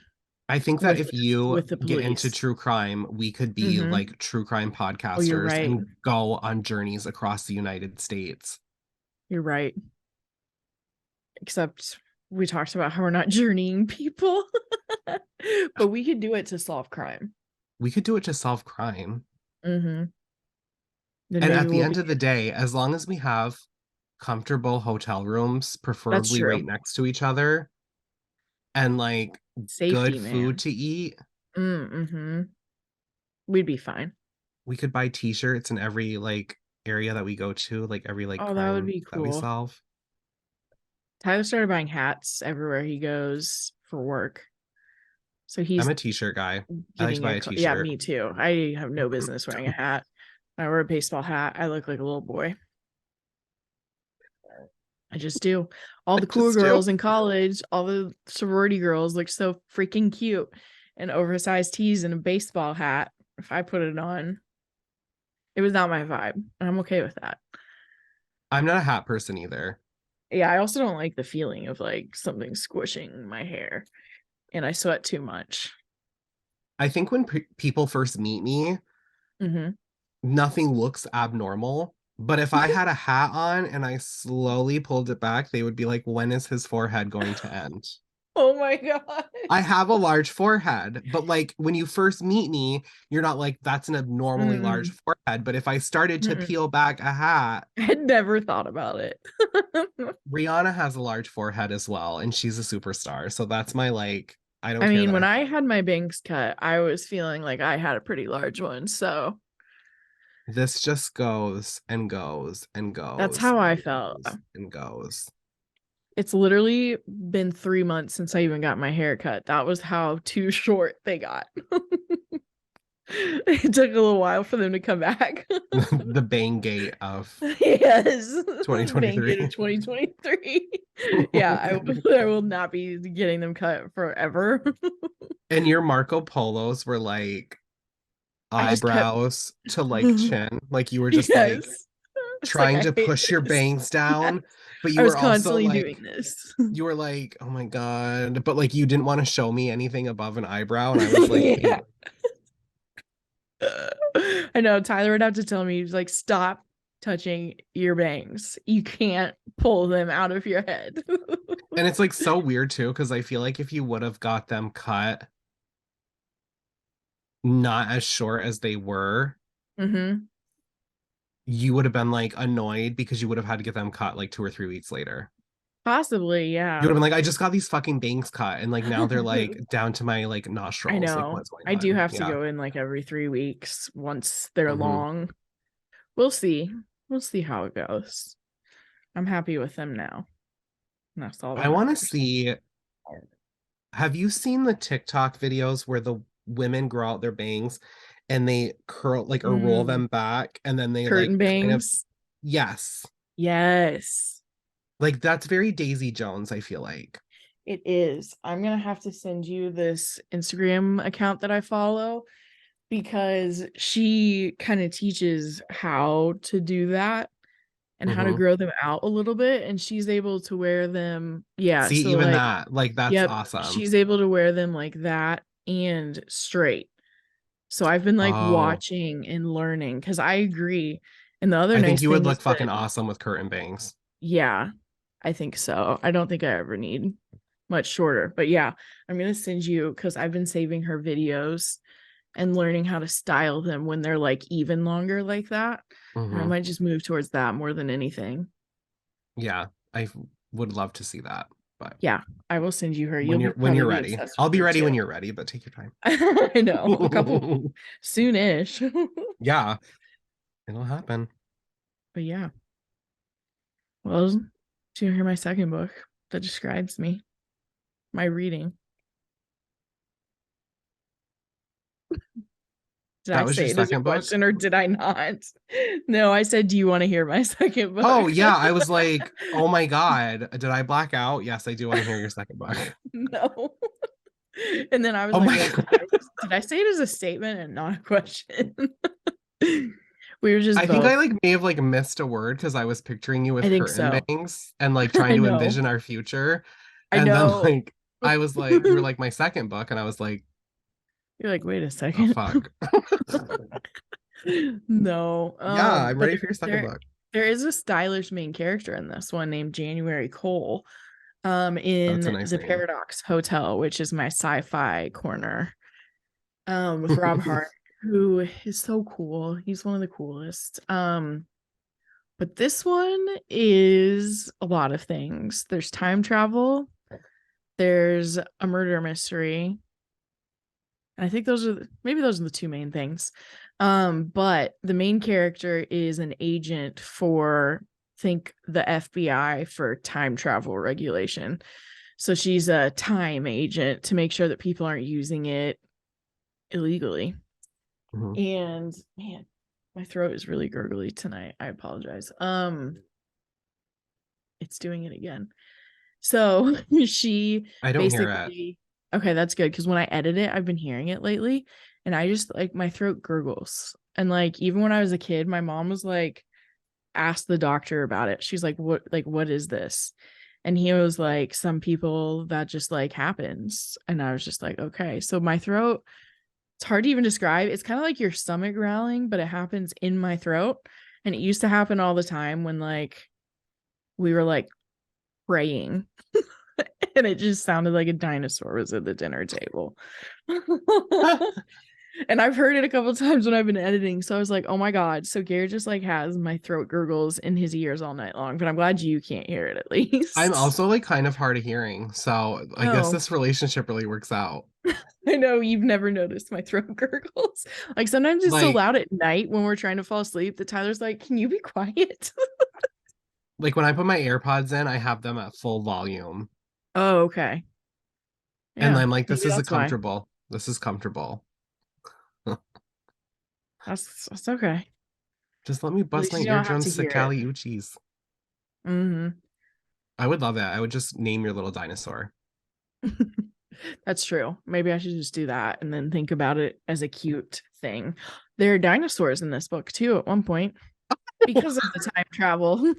I think that with if you the get into police. true crime, we could be Mm-hmm. like true crime Oh, you're podcasters right. and go on journeys across the United States. You're right. Except we talked about how we're not journeying people. But we could do it to solve crime. We could do it to solve crime. Mm-hmm. Then And maybe at the we'll end be of the day, as long as we have comfortable hotel rooms, that's preferably true. right next to each other, and like good Safety, food man. to eat, Mm-hmm. We'd be fine. we could buy t-shirts in every like area that we go to, like every like Oh, that would crime be that we cool. solve. Tyler started buying hats everywhere he goes for work. So I'm he's a t-shirt guy. I like to getting buy a a yeah, t-shirt. me too. I have no business wearing a hat. I wear a baseball hat. I look like a little boy. I just do. All I the cool just do. girls in college, all the sorority girls look so freaking cute in oversized tees and a baseball hat. If I put it on, it was not my vibe. And I'm okay with that. I'm not a hat person either. Yeah, I also don't like the feeling of like something squishing my hair and I sweat too much. I think when people first meet me, Mm-hmm. nothing looks abnormal. But if I had a hat on and I slowly pulled it back, they would be like, when is his forehead going to end? Oh my god. I have a large forehead, but like when you first meet me, you're not like, that's an abnormally large Mm-mm. forehead. But if I started to Mm-mm. peel back a hat, I had never thought about it. Rihanna has a large forehead as well, and she's a superstar. So that's my like, I don't I care mean, that when I I had my bangs cut, I was feeling like I had a pretty large one. So this just goes and goes and that's goes how I and felt. goes and goes. It's literally been 3 months since I even got my hair cut. That was how too short they got. It took a little while for them to come back. The bang gate of Yes. Bang it in 2023. 2023. Yeah, I will not be getting them cut forever. And your Marco Polos were like I just kept eyebrows to like chin. Like you were just like yes. It's like trying I to hate push your this. bangs Yeah. down, but I you was were also constantly like, doing this. oh my God. But like you didn't want to show me anything above an eyebrow. And I was like, Yeah. hey, I know Tyler would have to tell me, he's like, stop touching your bangs. You can't pull them out of your head. and it's like so weird too, because I feel like if you would have got them cut not as short as they were, Mm-hmm. you would have been like annoyed because you would have had to get them cut like 2 or 3 weeks later. Possibly, You would yeah. have been like, I just got these fucking bangs cut, and like now they're like down to my like I nostrils. Like, know. what's going I do on? have to Yeah. go in like every 3 weeks once they're Hmm. long. We'll see. We'll see how it goes. I'm happy with them now. And that's all I that want to matters. see. Have you seen the TikTok videos where the women grow out their bangs and they curl like or roll Mm, them back and then they curtain like kind of bangs. yes. Yes, Like that's very Daisy Jones, I feel like. it is. I'm gonna have to send you this Instagram account that I follow because she kind of teaches how to do that and how to Hmm. grow them out a little bit. And she's able to wear them. Yeah. See, So, even like, that, like that's yep, awesome. she's able to wear them like that and straight. So I've been like Oh, watching and learning because I agree. And the other I think nice you would thing look is fucking that, awesome with curtain bangs. yeah, I think so. I don't think I ever need much shorter, but yeah, I'm gonna send you because I've been saving her videos and learning how to style them when they're like even longer like that. And I Hmm. might just move towards that more than anything. Yeah, I would love to see that. But Yeah, I will send you her. when You'll you're be when you're probably be ready, obsessed I'll with be her ready too. when you're ready, but take your time. I know, a couple soonish. Yeah, it'll happen. But yeah, well, do you hear my second book that describes me, my reading? Did I That was your say it as a second book? question or did I not? No, I said, do you want to hear my second Oh, book? yeah. I was like, oh my God. Did I black out? Yes, I do want to hear your second book. No. And then I was Oh like, my wait, God. did I say it as a statement and not a question? We were just I think I both. like may have like missed a word because I was picturing you I with think curtain so. bangs and like trying I to know. envision our future. I And then know. like I was like, you were like my second book, and I was like, You're like, wait a oh second. fuck. No. Yeah, I'm But ready for your second book. there is a stylish main character in this one named January Cole, That's a in nice the name. Paradox Hotel, which is my sci-fi corner, with Rob Hart, who is so cool. He's one of the coolest. But this one is a lot of things. There's time travel, there's a murder mystery, and I think those are the two main things. But the main character is an agent for, think, the FBI for time travel regulation. So she's a time agent to make sure that people aren't using it illegally. Mhm. And man, my throat is really gurgly tonight. I apologize. It's doing it again. So she I don't hear it. basically, okay, that's good because when I edit it, I've been hearing it lately, and I just like my throat gurgles. And like even when I was a kid, my mom was like, asked the doctor about it. She's like, what is this? And he was like, some people that just like happens. And I was just like, okay. So my throat, it's hard to even describe. It's kind of like your stomach growling, but it happens in my throat. And it used to happen all the time when like we were like praying and it just sounded like a dinosaur was at the dinner table. And I've heard it a couple times when I've been editing. So I was like, oh my God. So Gare just like has my throat gurgles in his ears all night long, but I'm glad you can't hear it at I'm least. also like kind of hard of hearing, so I guess Oh, this relationship really works out. I know you've never noticed my throat gurgles. Like sometimes it's so Like loud at night when we're trying to fall asleep that Tyler's like, can you be quiet? like when I put my AirPods in, I have them at full volume. Oh, okay. And Yeah, I'm like, this maybe is a that's why. comfortable. This is comfortable. That's okay. Just let me At bust least my you don't have to eardrums to hear it. Cali Uchis. Hmm. I would love that. I would just name your little dinosaur. That's true. Maybe I should just do that and then think about it as a cute thing. There are dinosaurs in this book too at one point because of the time travel.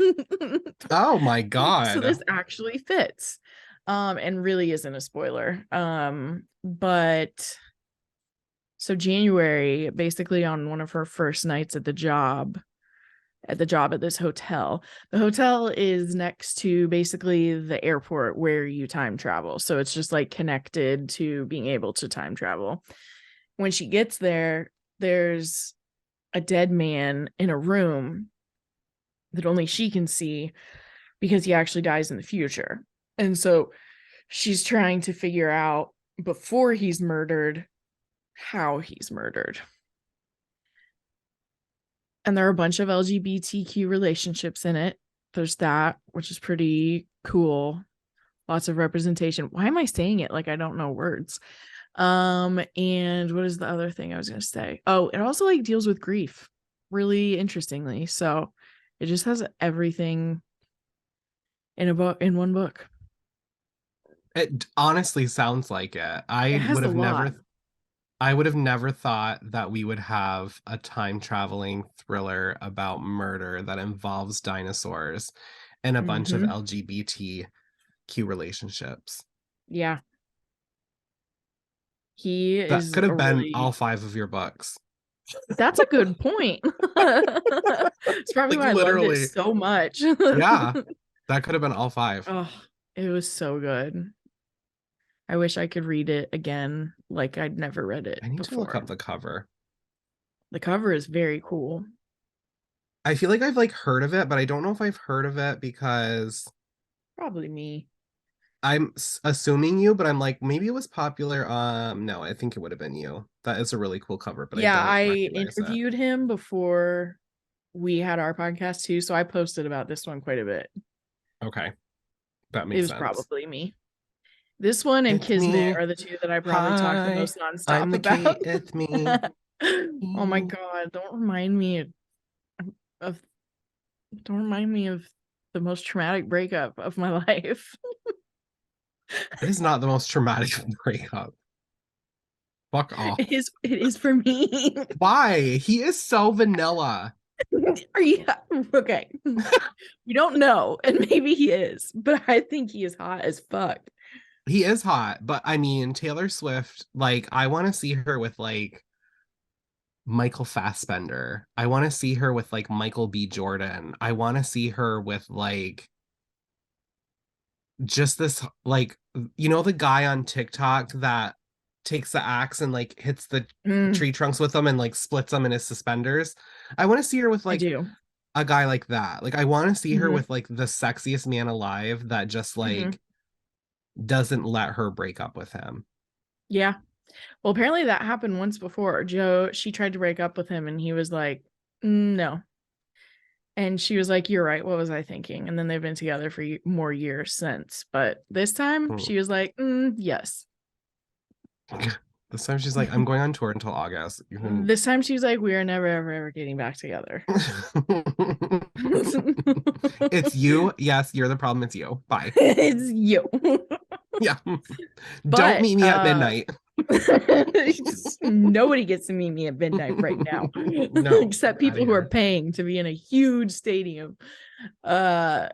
Oh my So God. this actually fits. And really isn't a spoiler. But so January, basically on one of her first nights at the job at this hotel. The hotel is next to basically the airport where you time travel. So it's just like connected to being able to time travel. When she gets there, there's a dead man in a room that only she can see because he actually dies in the future. And so she's trying to figure out before he's murdered how he's murdered. And there are a bunch of LGBTQ relationships in it. There's that, which is pretty cool. Lots of representation. Why am I saying it like I don't know words? And what is the other thing I was gonna say? Oh, it also like deals with grief really interestingly. So it just has everything in a book, in one book. It honestly sounds like it. It has a lot. I would have never thought that we would have a time traveling thriller about murder that involves dinosaurs and a bunch of Mm-hmm. LGBTQ relationships. Yeah. He That is could a have been all really, 5 of your books. that's a good point. It's probably Like why I loved it literally. so much. Yeah. That could have been all 5. Oh, it was so good. I wish I could read it again like I'd never read it I need to look before. up the cover. The cover is very cool. I feel like I've like heard of it, but I don't know if I've heard of it because Probably me. I'm assuming you, but I'm like, maybe it was popular. No, I think it would have been you. That is a really cool cover, but I Yeah, don't I recognize it. interviewed him before we had our podcast too, so I posted about this one quite a bit. Okay, that It makes was sense. probably me. This one and It's Kismet me. are the two that I probably talk the Hi, most I'm nonstop the about. Kate. It's me. Oh my god, of don't remind me of the most traumatic breakup of my life. It is not the most traumatic breakup. Fuck off. It is for me. Why? He is so vanilla. Are you okay? You don't know, and maybe he is, but I think he is hot as fuck. He is hot, but I mean, Taylor Swift, like, I want to see her with like Michael Fassbender. I want to see her with like Michael B. Jordan. I want to see her with like just this like the guy on TikTok that takes the axe and like hits the Mm, tree trunks with them and like splits them in his suspenders. I want to see her with I like do. a guy like that. Like I want to see her Hmm. with like the sexiest man alive that just Hmm. like doesn't let her break up with him. Yeah. Well, apparently that happened once before. She tried to break up with him, and he was like, No. And she was like, You're right. What was I thinking? And then they've been together for more years since. But this time Hmm. she was like, Yes. This time she's like, I'm going on tour until August. You can This time she was like, We are never, ever, ever getting back together. It's you. Yes, you're the problem. It's you. Bye. It's you. Yeah. Don't But meet me at midnight. nobody gets to meet me at midnight right now, No, except get out of people who are here. paying to be in a huge stadium. Uh,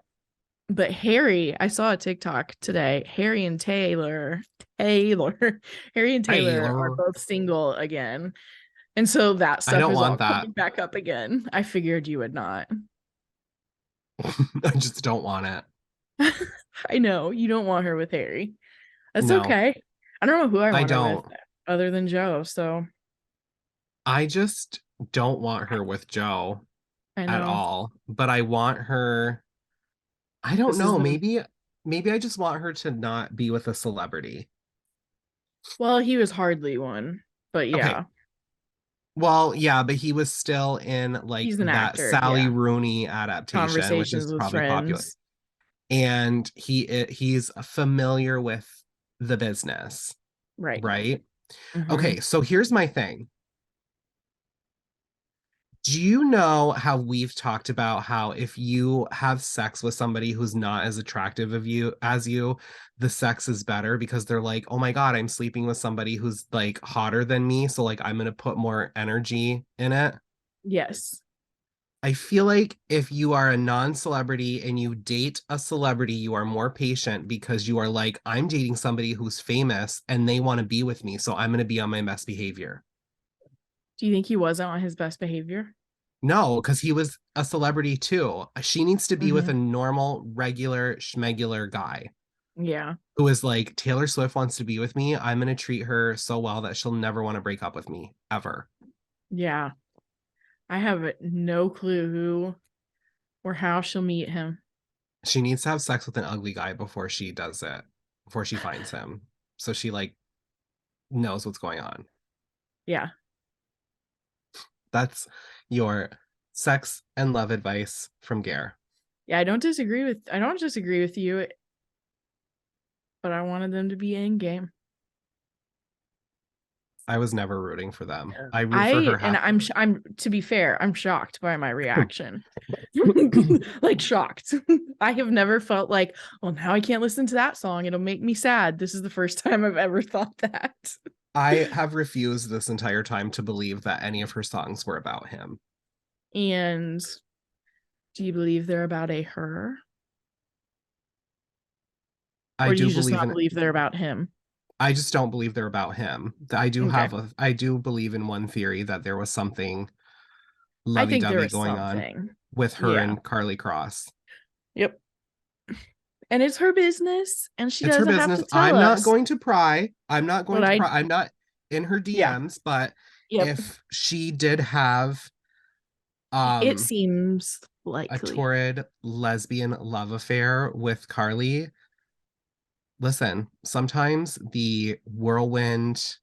but Harry, I saw a TikTok today. Harry and Taylor are Taylor. both single again, and so that I stuff don't is all want that. coming back up again. I figured you would not. I just don't want it. I know you don't want her with Harry. That's No, okay. I don't know who I I want her with don't. other than Joe. So I just don't want her with Joe I at know all. But I want her. I don't this is know. the Maybe I just want her to not be with a celebrity. well, he was hardly one, but Okay. yeah, Well, yeah, but he was still in like he's an that actor. Sally Yeah. Rooney adaptation, which is Conversations with probably popular. Friends. And he's familiar with the business, Right. right? Hmm. Okay, so here's my thing. Do you know how we've talked about how if you have sex with somebody who's not as attractive of you as you, the sex is better because they're like, "Oh my God, I'm sleeping with somebody who's like hotter than me, so like I'm gonna put more energy in it." Yes. I feel like if you are a non-celebrity and you date a celebrity, you are more patient because you are like, I'm dating somebody who's famous and they want to be with me, so I'm going to be on my best behavior. Do you think he wasn't on his best behavior? No, because he was a celebrity too. She needs to be with a Hmm. normal, regular, schmegular guy Yeah. who is like, Taylor Swift wants to be with me. I'm going to treat her so well that she'll never want to break up with me ever. Yeah. I have no clue who or how she'll meet him. She needs to have sex with an ugly guy before she does it, before she finds him. So she like knows what's going on. Yeah. That's your sex and love advice from Gare. Yeah, I don't disagree with you, but I wanted them to be in game. I was never rooting for them. I root for her I'm to be fair, I'm shocked by my reaction. Like shocked. I have never felt like, well, now I can't listen to that song. It'll make me sad. This is the first time I've ever thought that. I have refused this entire time to believe that any of her songs were about him. And do you believe they're about a her? I Or do do you just believe not in believe they're about him? I just don't believe they're about him. Okay. I do believe in one theory that there was something I think there lovey-dovey was going on something. with her Yeah. and Carly Cross. Yep. And it's her business, and she It's her doesn't have business. to tell us. I'm not going But to pry. I'm not in her yeah. DMs, but Yep. if she did have It um seems a likely. torrid lesbian love affair with Carly, listen, sometimes the whirlwind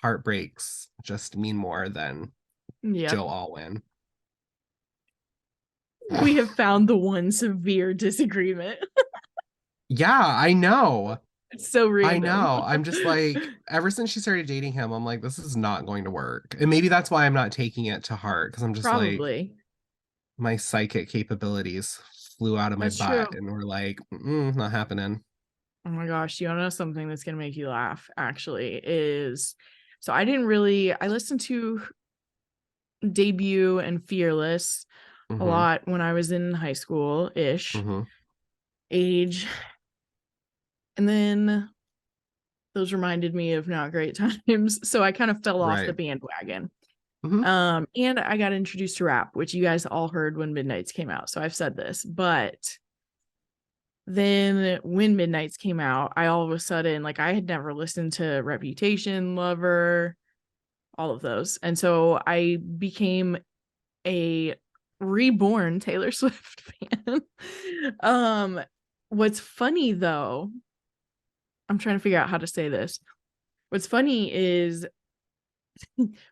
heartbreaks just mean more than Yep. Joe Alwyn. We have found the one severe disagreement. Yeah, I know. It's so I random. know. I'm just like, ever since she started dating him, I'm like, this is not going to work. And maybe that's why I'm not taking it to heart because I'm just like, Probably. my psychic capabilities flew out of my That's butt true. and we're like, not happening. Oh my gosh, you wanna know something that's gonna make you laugh, actually, is so I listened to Debut and Fearless a Mm-hmm. lot when I was in high school-ish Mm-hmm. age, and then those reminded me of not great times, so I kind of fell off the Right. bandwagon. Mm-hmm. And I got introduced to rap, which you guys all heard when Midnights came out, so I've said this, but then when Midnights came out, I all of a sudden, like, I had never listened to Reputation, Lover, all of those, and so I became a reborn Taylor Swift fan. um what's funny though, I'm trying to figure out how to say this. What's funny is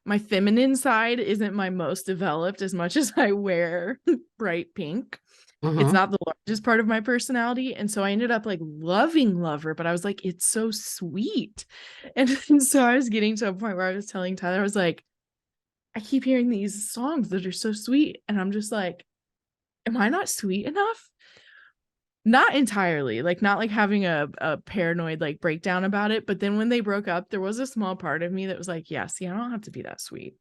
my feminine side isn't my most developed as much as I wear bright pink. It's Mm-hmm. not the largest part of my personality. And so I ended up like loving Lover, but I was like, it's so sweet. And so I was getting to a point where I was telling Tyler, I was like, I keep hearing these songs that are so sweet. And I'm just like, am I not sweet enough? Not entirely, like not like having a paranoid like breakdown about it. But then when they broke up, there was a small part of me that was like, yeah, see, I don't have to be that sweet.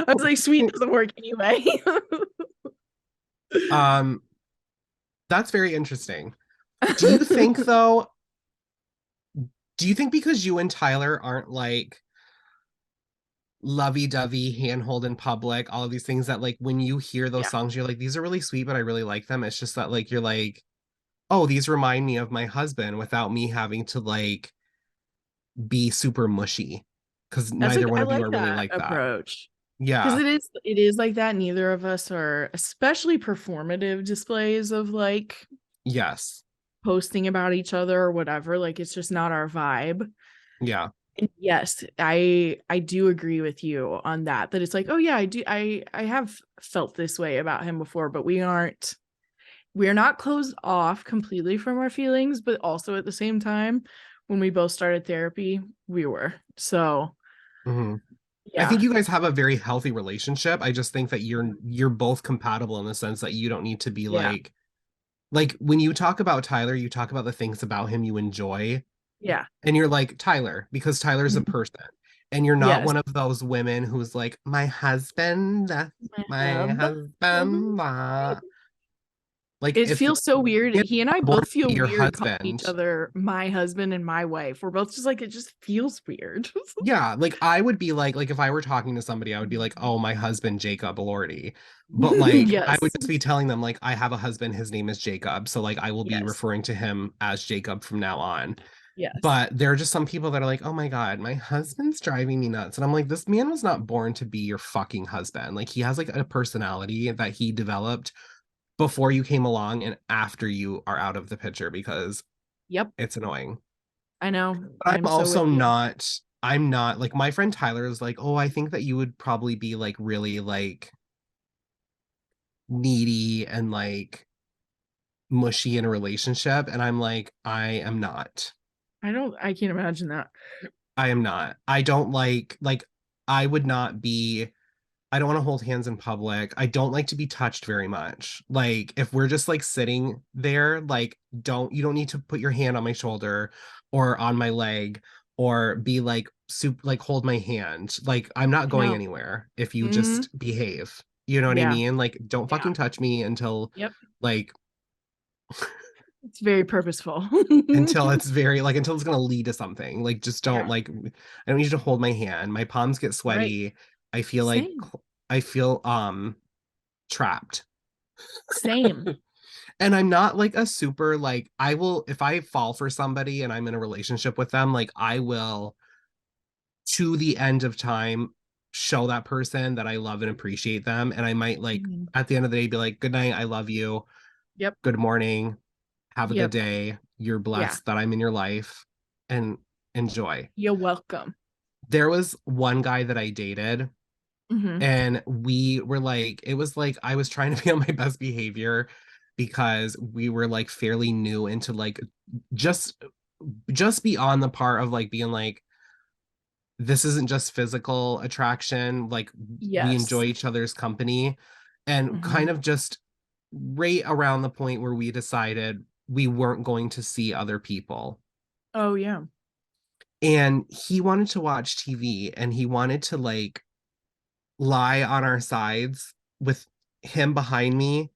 I was like, sweet doesn't work anyway. Um, that's very interesting. Do you think though, do you think because you and Tyler aren't like lovey-dovey, handhold in public, all of these things that like when you hear those Yeah. songs, you're like, these are really sweet, but I really like them. It's just that like you're like, oh, these remind me of my husband without me having to like be super mushy. Because neither one I of you like are really that like that. approach. Because Yeah. it is like that. Neither of us are especially performative displays of like Yes. posting about each other or whatever. Like it's just not our vibe. Yeah. And yes, I do agree with you on that. That it's like, oh yeah, I have felt this way about him before, but we're not closed off completely from our feelings, but also at the same time, when we both started therapy, we were. So Mhm. I yeah. think you guys have a very healthy relationship. I just think that you're both compatible in the sense that you don't need to be Yeah. like when you talk about Tyler, you talk about the things about him you enjoy, Yeah. and you're like Tyler because Tyler's a person. And you're not Yes. one of those women who's like, my husband, that's my husband. Like It if feels so weird. kids He and I are born both to feel be your weird calling each husband, other my husband and my wife. We're both just like, it just feels weird. yeah, like I would be like if I were talking to somebody, I would be like, oh, my husband, Jacob Lordy. But like I would Yes. just be telling them like I have a husband, his name is Jacob. So like I will be Yes. referring to him as Jacob from now on. Yes. But there are just some people that are like, oh my God, my husband's driving me nuts. And I'm like, this man was not born to be your fucking husband. Like, he has like a personality that he developed before you came along and after you are out of the picture because Yep. it's annoying. I know. But I'm I'm so with also you. not, I'm not like my friend Tyler is like, oh, I think that you would probably be like really like needy and like mushy in a relationship. And I'm like, I am not. I can't imagine that. I am not. I don't like I would not be I don't want to hold hands in public. I don't like to be touched very much. Like if we're just like sitting there, like you don't need to put your hand on my shoulder or on my leg or be like like hold my hand. Like I'm not I going know. anywhere if you Hmm. just behave. You know what I Yeah. mean? Like don't Yeah. fucking touch me Yep. like It's very purposeful. until it's gonna lead to something. Like just don't Yeah. like I don't need you to hold my hand. My palms get Right. sweaty. I feel like Same. I feel trapped. Same. And I'm not like a super like I will if I fall for somebody and I'm in a relationship with them, like I will to the end of time show that person that I love and appreciate them. And I might like Mhm. at the end of the day be like, good night, I love you. Yep. Good morning. Have a good Yep. day. You're Yeah. blessed that I'm in your life and enjoy. You're welcome. There was one guy that I dated Hmm. and we were like it was like I was trying to be on my best behavior because we were like fairly new into like just just beyond the part of like being like this isn't just physical attraction, like we enjoy Yes. each other's company and Hmm. kind of just right around the point where we decided we weren't going to see other people. Oh yeah. And he wanted to watch TV and he wanted to like lie on our sides with him behind me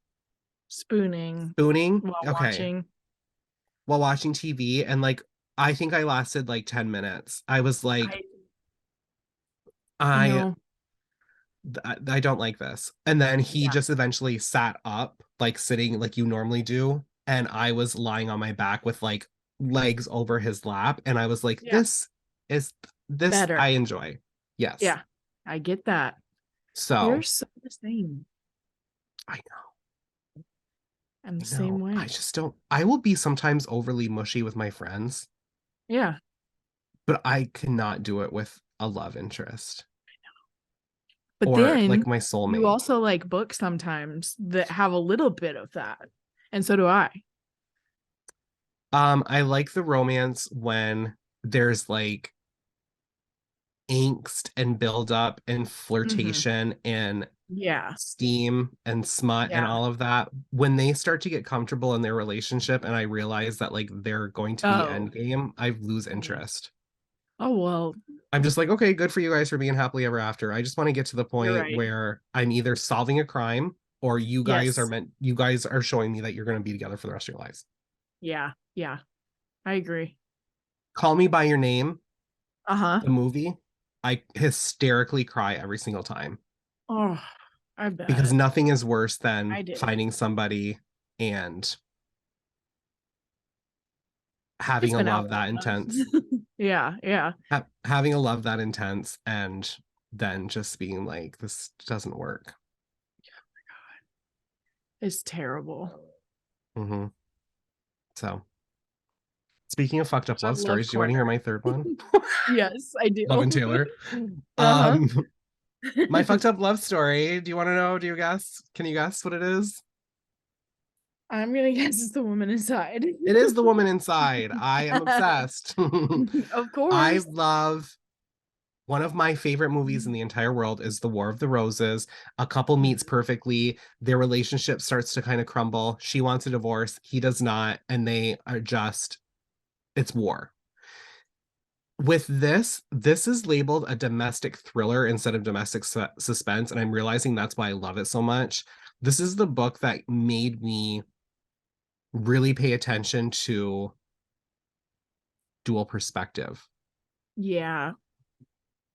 Spooning spooning. while Okay. watching. While watching TV. And like, I think I lasted like 10 minutes. I was like, I I, no. I don't like this. And then he Yeah. just eventually sat up, like sitting like you normally do. And I was lying on my back with like legs over his lap. And I was like, Yeah. is this Better. I enjoy. Yes. Yeah. I get that. We're So so the same. I I'm the same know. I way. just don't. I will be sometimes overly mushy with my friends, Yeah. but I cannot do it with a love interest But or like then my you soulmate. also like books sometimes that have a little bit of that. And so do I. I like the romance when there's like angst and build up and Hmm. flirtation and Yeah. steam and smut and Yeah. all of that. When they start to get comfortable in their relationship and I realize that like they're going to be Oh. endgame, I lose Mhm. interest. Oh well, I'm just like, okay, good for you guys for being happily ever after. I just want to get to the you're point right. where I'm either solving a crime or Yes. you guys are showing me that you're going to be together for the rest of your lives. Yeah. Yeah. I agree. Call Me by Your Name, Uh-huh. the movie. I hysterically cry every single time Oh, I because bet. nothing is worse than I do. finding somebody and It's having a been out love long that intense, enough. Yeah. Yeah. having a love that intense and then just being like, this doesn't work. It's terrible. Hmm. So, speaking of fucked up So love love stories, do you want to hear corner. my third one? Yes, I do. Love and Taylor. Uh-huh. Um, my fucked up love story. Do you want to know? Do you guess? Can you guess what it is? I'm gonna guess it's the woman inside. It is The Woman Inside. I am obsessed. Of I course. love one of my favorite movies in the entire world is The War of the Roses. A couple meets Mhm. perfectly. Their relationship starts to kind of crumble. She wants a divorce. He does not. And they are just, it's war. With this is labeled a domestic thriller instead of domestic suspense, and I'm realizing that's why I love it so much. This is the book that made me really pay attention to dual perspective. Yeah.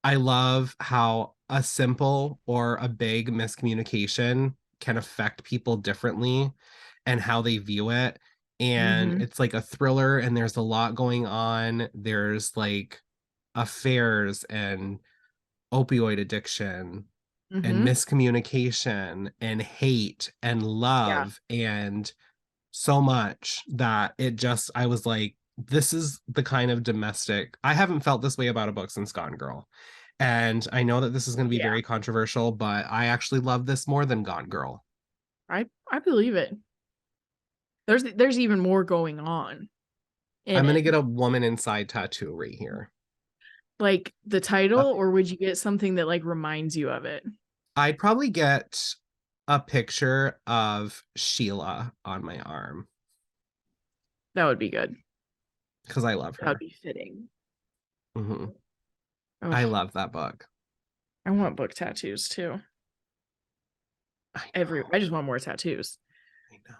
I love how a simple or a big miscommunication can affect people differently and how they view it. and Mm-hmm. it's like a thriller and there's a lot going on. There's like affairs and opioid addiction and Mm-hmm. miscommunication and hate and Yeah. love and so much that it just, I was like, this is the kind of domestic. I haven't felt this way about a book since Gone Girl. And I know that this is going to be Yeah. very controversial, but I actually love this more than Gone Girl. I believe it. There's even more going on in I'm going to it. get a woman inside tattoo right here. Like the title, Uh, or would you get something that like reminds you of it? I'd probably get a picture of Sheila on my arm That would be good. because I love That would her. be fitting. Mhm. I Oh, love that book. I want book tattoos too. I know. I just want more tattoos. I know.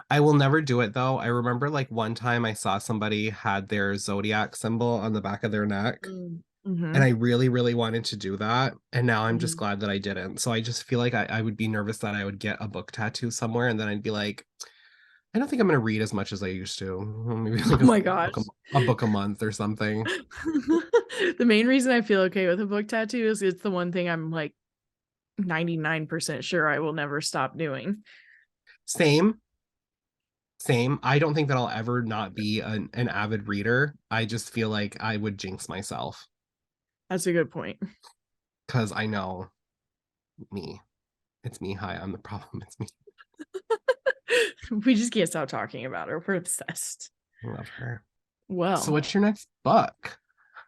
I will never do it though. I remember like one time I saw somebody had their zodiac symbol on the back of their neck, and Mm-hmm. I really, really wanted to do that. And now I'm just Mm-hmm. glad that I didn't. So I just feel like I would be nervous that I would get a book tattoo somewhere, and then I'd be like, I don't think I'm going to read as much as I used to. Maybe Oh like my gosh. a book a month or something. The main reason I feel okay with a book tattoo is it's the one thing I'm like 99% sure I will never stop doing. Same, same. I don't think that I'll ever not be an avid reader. I just feel like I would jinx myself That's a good point. because I know me. It's me. Hi, I'm the problem. It's me. We just can't stop talking about her. We're obsessed. I love her. So Well, what's your next book?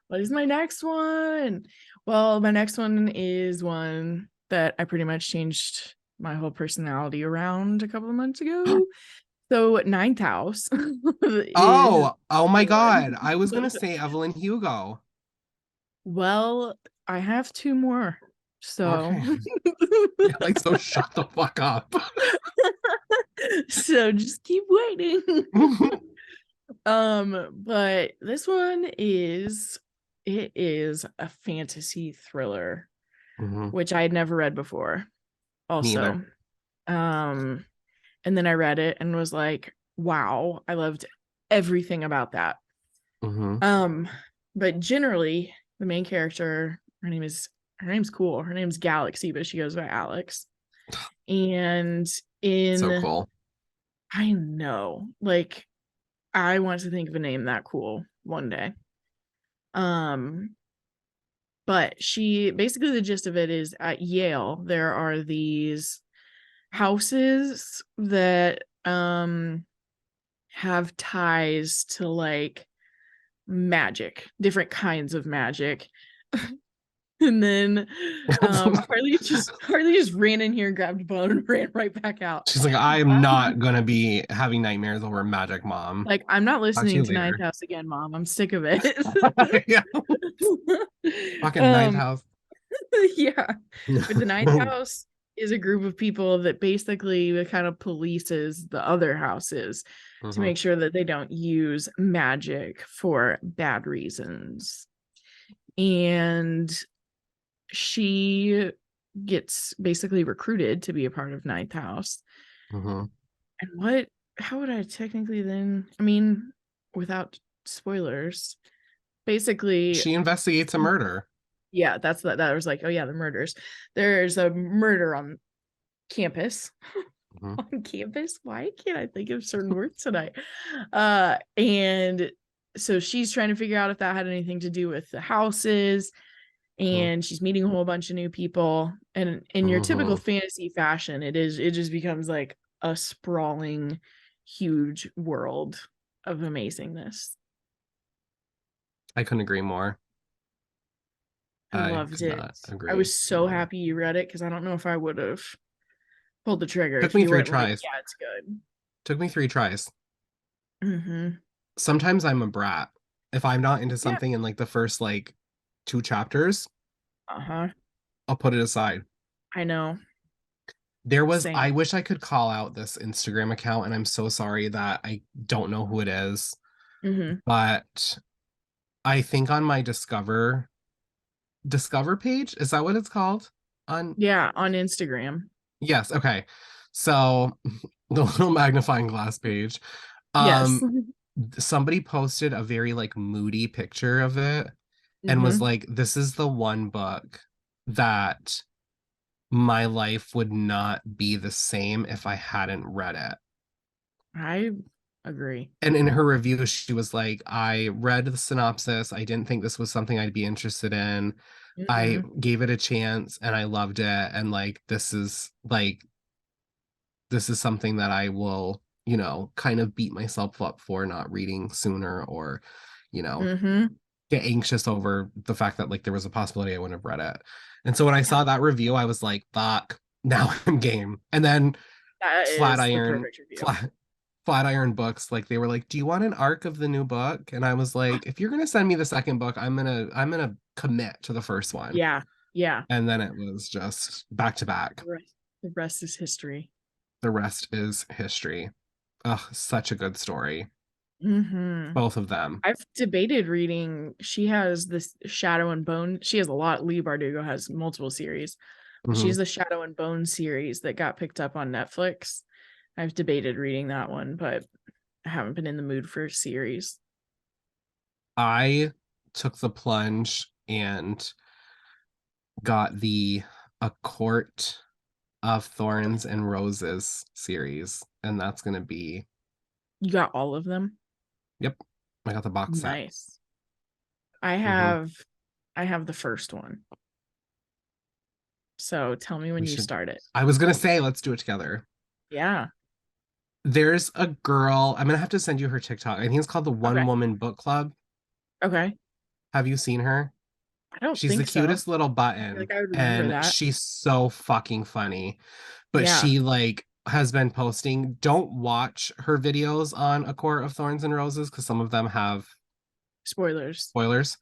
what is my next one? Well, my next one is one that I pretty much changed my whole personality around a couple of months ago. So, Ninth House is Oh my the God. one. I was gonna say Evelyn Hugo. Well, I have two more. So, Okay. Yeah, like so shut the fuck up. so just keep waiting. But this one is it is a fantasy thriller, Mhm. which I had never read before. Me either. Also, um, and then I read it and was like, wow, I loved everything about that. Mhm. Um, but generally, the main character, her name's cool. Her name's Galaxy, but she goes by Alex. And So in cool. I know, like I want to think of a name that cool one day. Um, but she basically the gist of it is at Yale, there are these houses that have ties to like magic, different kinds of magic. And then Harley just ran in here and grabbed a bone and ran right back out. She's like, I'm not gonna be having nightmares over Magic Mom. Like, I'm not Talk to listening you to Ninth later. House again, Mom. I'm sick of it. Yeah. Fucking Ninth um, House. yeah. But the Ninth House is a group of people that basically kind of polices the other houses to Mhm. make sure that they don't use magic for bad reasons. And she gets basically recruited to be a part of Ninth House. Mhm. And what, how would I technically then, I mean, without spoilers, basically, She investigates a murder. yeah, that was like, oh yeah, the murders. There's a murder on campus. Mhm. On campus? Why can't I think of certain words tonight? And so she's trying to figure out if that had anything to do with the houses, Mhm. and she's meeting a whole bunch of new people. And in your typical Mhm. fantasy fashion, it just becomes like a sprawling, huge world of amazingness. I couldn't agree more. I I loved could it. not I agree was so more. happy you read it because I don't know if I would have pulled the trigger Took if me you three weren't like, tries. yeah, it's good. Took me three tries. Mm-hmm. Sometimes I'm a brat. If I'm not into Yeah. something in like the first like two chapters, Uh-huh. I'll put it aside. I know. I Same. wish I could call out this Instagram account, and I'm so sorry that I don't know who it is, Mm-hmm. but I think on my Discover page, is that what it's called? On Yeah, on Instagram. Yes, okay. So the little magnifying glass page. Yes. Um, somebody posted a very like moody picture of it and was Mm-hmm. like, this is the one book that my life would not be the same if I hadn't read it. I agree. And in her review, she was like, I read the synopsis. I didn't think this was something I'd be interested in. I Mm-hmm. gave it a chance and I loved it. And this is something that I will, kind of beat myself up for not reading sooner or, you know, Mm-hmm. get anxious over the fact that like there was a possibility I wouldn't have read it. And so when I saw that review, I was like, fuck, now I'm game. And then That is the Flatiron, perfect review. Flat, Flatiron Books, like they were like, do you want an arc of the new book? And I was like, if you're gonna send me the second book, I'm gonna commit to the first one. Yeah. Yeah. And then it was just back to back. The rest is history. The rest is history. Ugh, such a good story. Mm-hmm. Both of them. I've debated reading. She has this Shadow and Bone. She has a lot. Lee Bardugo has multiple series, but Mhm. she's the Shadow and Bone series that got picked up on Netflix. I've debated reading that one, but I haven't been in the mood for a series. I took the plunge and got the A Court of Thorns and Roses series, and that's gonna be, You got all of them? yep, I got the box set. Nice. I Hmm. have I have the first one. So tell me We when you should. start it. I was gonna say let's do it together. Yeah. There's a girl. I'm gonna have to send you her TikTok. I think it's called the One Okay. Woman Book Club. Okay. Have you seen her? I don't She's the think so. cutest little I feel button, like I would remember and that. she's so fucking funny. But Yeah. she like has been posting. Don't watch her videos on A Court of Thorns and Roses because some of them have Spoilers. spoilers.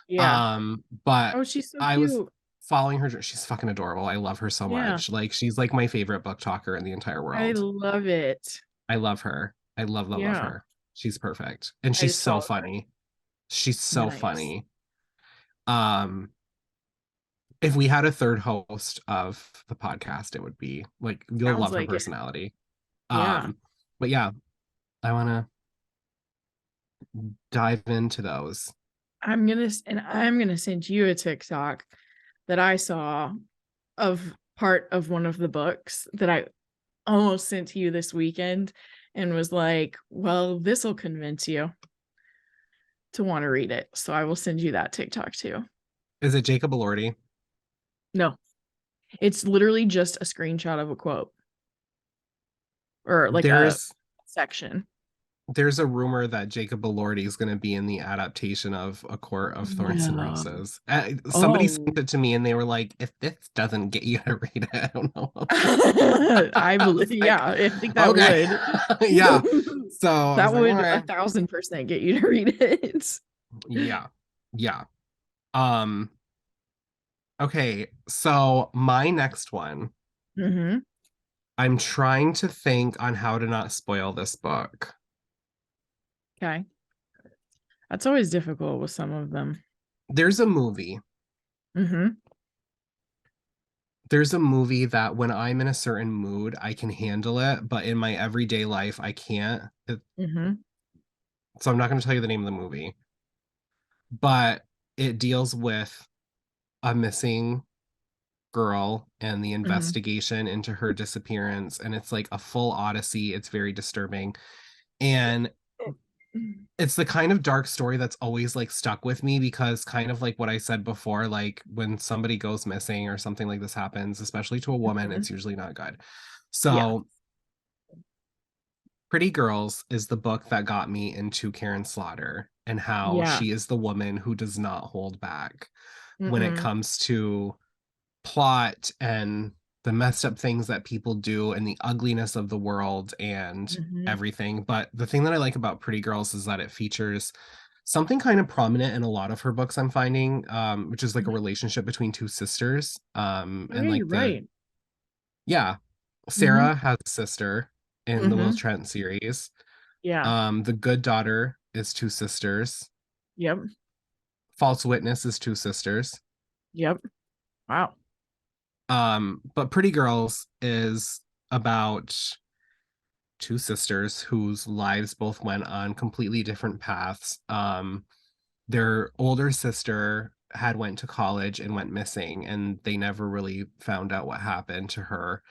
Yeah. But Oh, she's so I was cute. following her. She's fucking adorable. I love her so Yeah. much. Like she's like my favorite book talker in the entire I world. love it. I love her. I love Yeah. her. She's perfect. And I she's just so followed her. funny. She's so Nice. funny. Um, if we had a third host of the podcast, it would be like you'll Sounds love her like it. personality. Yeah. But yeah, I wanna dive into those. I'm gonna send you a TikTok that I saw of part of one of the books that I almost sent to you this weekend and was like, well, this will convince you to want to read it. So I will send you that TikTok too. Is it Jacob Elordi? No, it's literally just a screenshot of a quote or like a There's section. there's a rumor that Jacob Elordi is going to be in the adaptation of A Court of Thorns and No. Roses. Somebody sent Oh, it to me and they were like, if this doesn't get you to read it, I don't know. I I believe, was yeah, like, I think that okay. would. Yeah. So I was That like, would okay. 1,000% get you to read it. Yeah. Yeah. Um, okay. So my next one, Mm-hmm. I'm trying to think on how to not spoil this book. Okay. That's always difficult with some of them. There's a movie. Mm-hmm. There's a movie that when I'm in a certain mood, I can handle it, but in my everyday life, I can't. Mm-hmm. So I'm not going to tell you the name of the movie, but it deals with a missing girl and the Mm-hmm. investigation into her disappearance. And it's like a full odyssey. It's very disturbing. And it's the kind of dark story that's always like stuck with me because kind of like what I said before, like when somebody goes missing or something like this happens, especially to a woman, Mm-hmm. it's usually not good. Yeah. So Pretty Girls is the book that got me into Karen Slaughter and how Yeah. she is the woman who does not hold back when it Mm-mm. comes to plot and the messed up things that people do and the ugliness of the world and Mm-hmm. everything. But the thing that I like about Pretty Girls is that it features something kind of prominent in a lot of her books I'm finding, which is like a Mm-hmm. relationship between two sisters. Oh, And yeah, you're like right. yeah, Mm-hmm. Sarah has a sister in the Will Mm-hmm. Trent series. Yeah. The Good Daughter is two sisters. Yep. False Witness is two sisters. Yep. Wow. But Pretty Girls is about two sisters whose lives both went on completely different paths. Their older sister had went to college and went missing, and they never really found out what happened to her.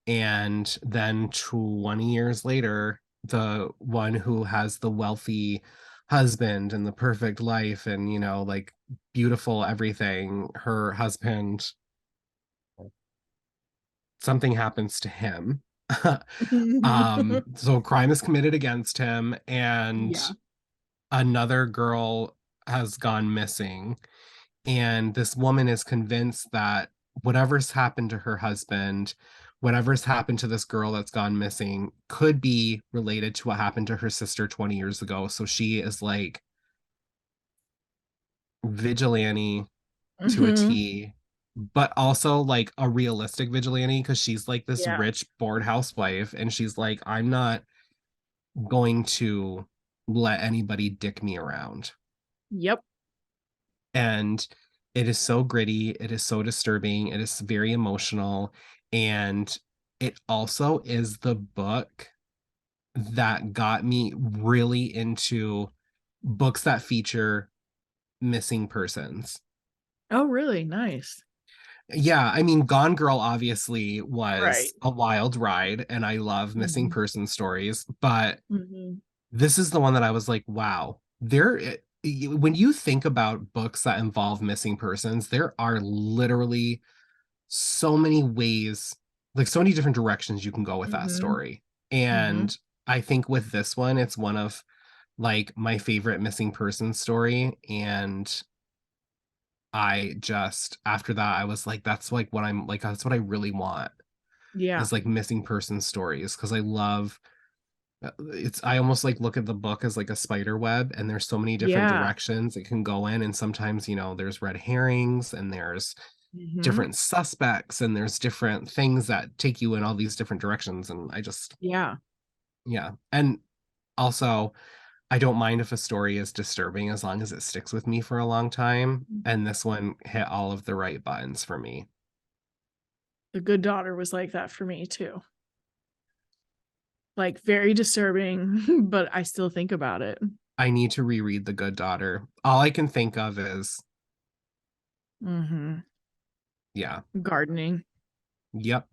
And then 20 years later, the one who has the wealthy husband and the perfect life and, like beautiful everything, her husband, something happens to him. So crime is committed against him, Yeah. and another girl has gone missing. And this woman is convinced that whatever's happened to her husband, whatever's happened to this girl that's gone missing, could be related to what happened to her sister 20 years ago. So she is like vigilante to a Hmm. T, but also like a realistic vigilante because she's like this Yeah. rich, bored housewife. And she's like, I'm not going to let anybody dick me around. Yep. And it is so gritty, it is so disturbing, it is very emotional, and it also is the book that got me really into books that feature missing persons. Oh, really? Nice. Yeah, I mean, Gone Girl obviously Right. was a wild ride, and I love missing Hmm. person stories, but Hmm. this is the one that I was like, wow, when you think about books that involve missing persons, there are literally so many ways, like so many different directions you can go with that Hmm. story. Hmm. And I think with this one, it's one of like my favorite missing person story. And I just, after that, I was like, that's like what I'm like, that's what I really want Yeah. is like missing person stories. Cause I love it's I almost like look at the book as like a spider web, and there's so many different Yeah. directions it can go in, and sometimes there's red herrings and there's Hmm. different suspects and there's different things that take you in all these different directions, and I just, Yeah. yeah. And also, I don't mind if a story is disturbing as long as it sticks with me for a long time, and this one hit all of the right buttons for me. The Good Daughter was like that for me too. Like very disturbing, but I still think about it. I need to reread The Good Daughter. All I can think of is, Hmm. yeah, Gardening. yep,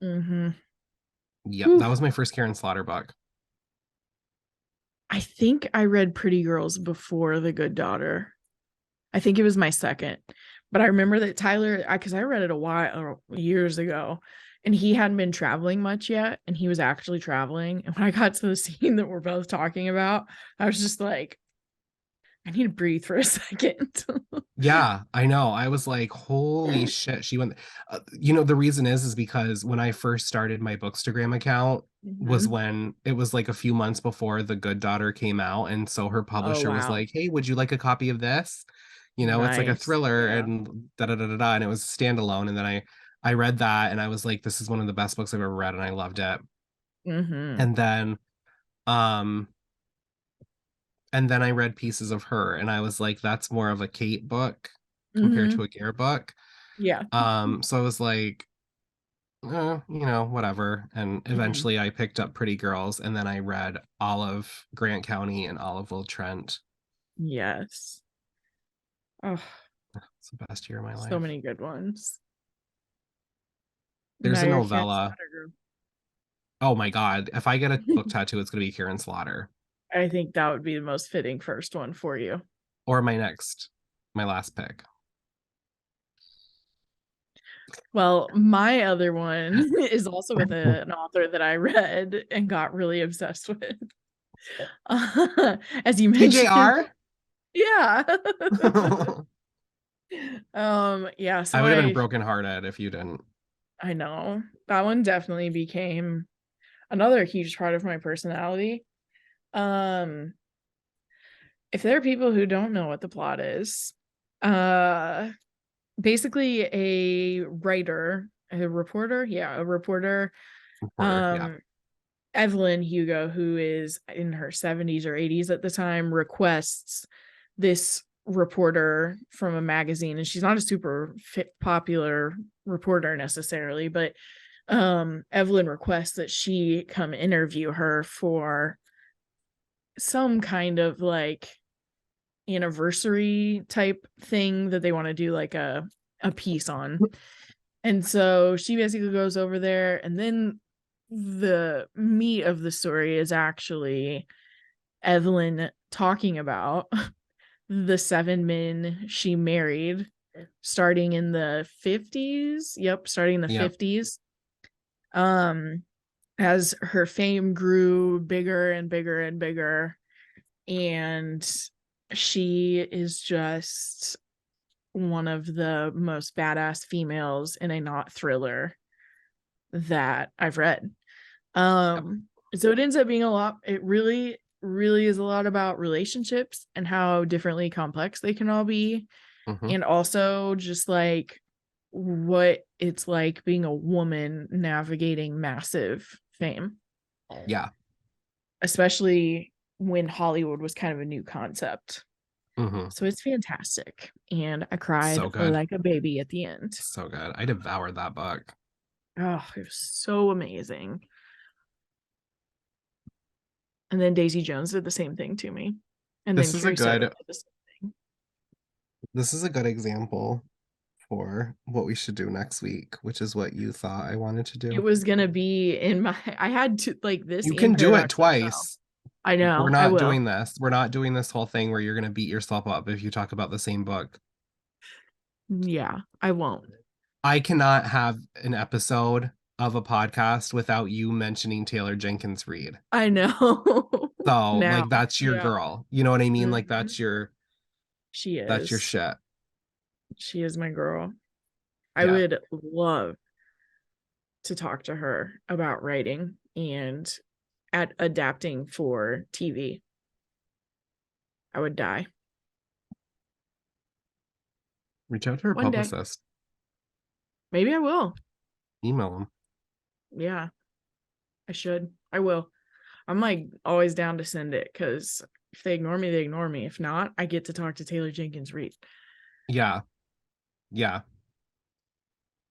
Hmm. yep, that was my first Karen Slaughter book. I think I read Pretty Girls before The Good Daughter. I think it was my second, but I remember that Tyler, because I read it a while, years ago, and he hadn't been traveling much yet, and he was actually traveling. And when I got to the scene that we're both talking about, I was just like, I need to breathe for a second. Yeah, I know. I was like, holy shit, she went. The reason is because when I first started my Bookstagram account was Hmm. when it was like a few months before The Good Daughter came out. And so her Oh, publisher was wow. like, hey, would you like a copy of this? It's like a Nice. thriller Yeah. and da da da da da. And it was standalone. And then I read that and I was like, this is one of the best books I've ever read, and I loved it. Hmm. And then, um, and then I read Pieces of Her, and I was like, that's more of a Kate book compared to Hmm. a Gare book. Yeah. So I was like, whatever. And Hmm. eventually I picked up Pretty Girls, and then I read all of Grant County and all of Will Trent. Yes. Oh, It's the best year of my so life. many good ones. Now There's a you're a Karen novella. Slaughter girl. Oh my God. If I get a book tattoo, it's going to be Karen Slaughter, I think that would be the most fitting first one for you. or my last pick. Well, my other one is also with an author that I read and got really obsessed with. As you mentioned. TJR? Yeah. I Yeah, so would have been my brokenhearted if you didn't. I know that one definitely became another huge part of my personality. Um, if there are people who don't know what the plot is, uh basically a writer, a reporter, yeah, a reporter, Reporter, yeah. um Evelyn Hugo, who is in her 70s or 80s at the time, requests this reporter from a magazine, and she's not a super popular reporter necessarily, but Evelyn requests that she come interview her for some kind of like anniversary type thing that they want to do like a piece on. And so she basically goes over there, and then the meat of the story is actually Evelyn talking about the 7 men she married starting in the 50s. Yep, starting in the Yep. 50s. As her fame grew bigger and bigger and bigger, and she is just one of the most badass females in a not thriller that I've read. Yep. So it ends up being a lot. It really, really is a lot about relationships and how differently complex they can all be. Mm-hmm. And also just like what it's like being a woman navigating massive fame. Yeah. Especially when Hollywood was kind of a new concept. Mm-hmm. So it's fantastic. And I cried So good. like a baby at the end. So good. I devoured that book. Oh, it was so amazing. And then Daisy Jones did the same thing to me. And then This is a Carrie Soto good did the same thing. this is a good example for what we should do next week, which is what you thought I wanted to It do. was gonna be in my I had to like this You and can do it Paradox Hotel. twice. I We're know, I not will. doing this. We're not doing this whole thing where you're going to beat yourself up if you talk about the same book. Yeah, I won't. I cannot have an episode of a podcast without you mentioning Taylor Jenkins Reid. I know. So, Now. like that's your Yeah. girl. You know what I mean? Like Mhm. She that's your is. shit. She is my girl. I Yeah. would love to talk to her about writing and at adapting for TV. I would die. Reach out to her One day. publicist. Maybe I will. Email them. Yeah, I should. I will. I'm like always down to send it because if they ignore me, they ignore me. If not, I get to talk to Taylor Jenkins Reid. Yeah. Yeah.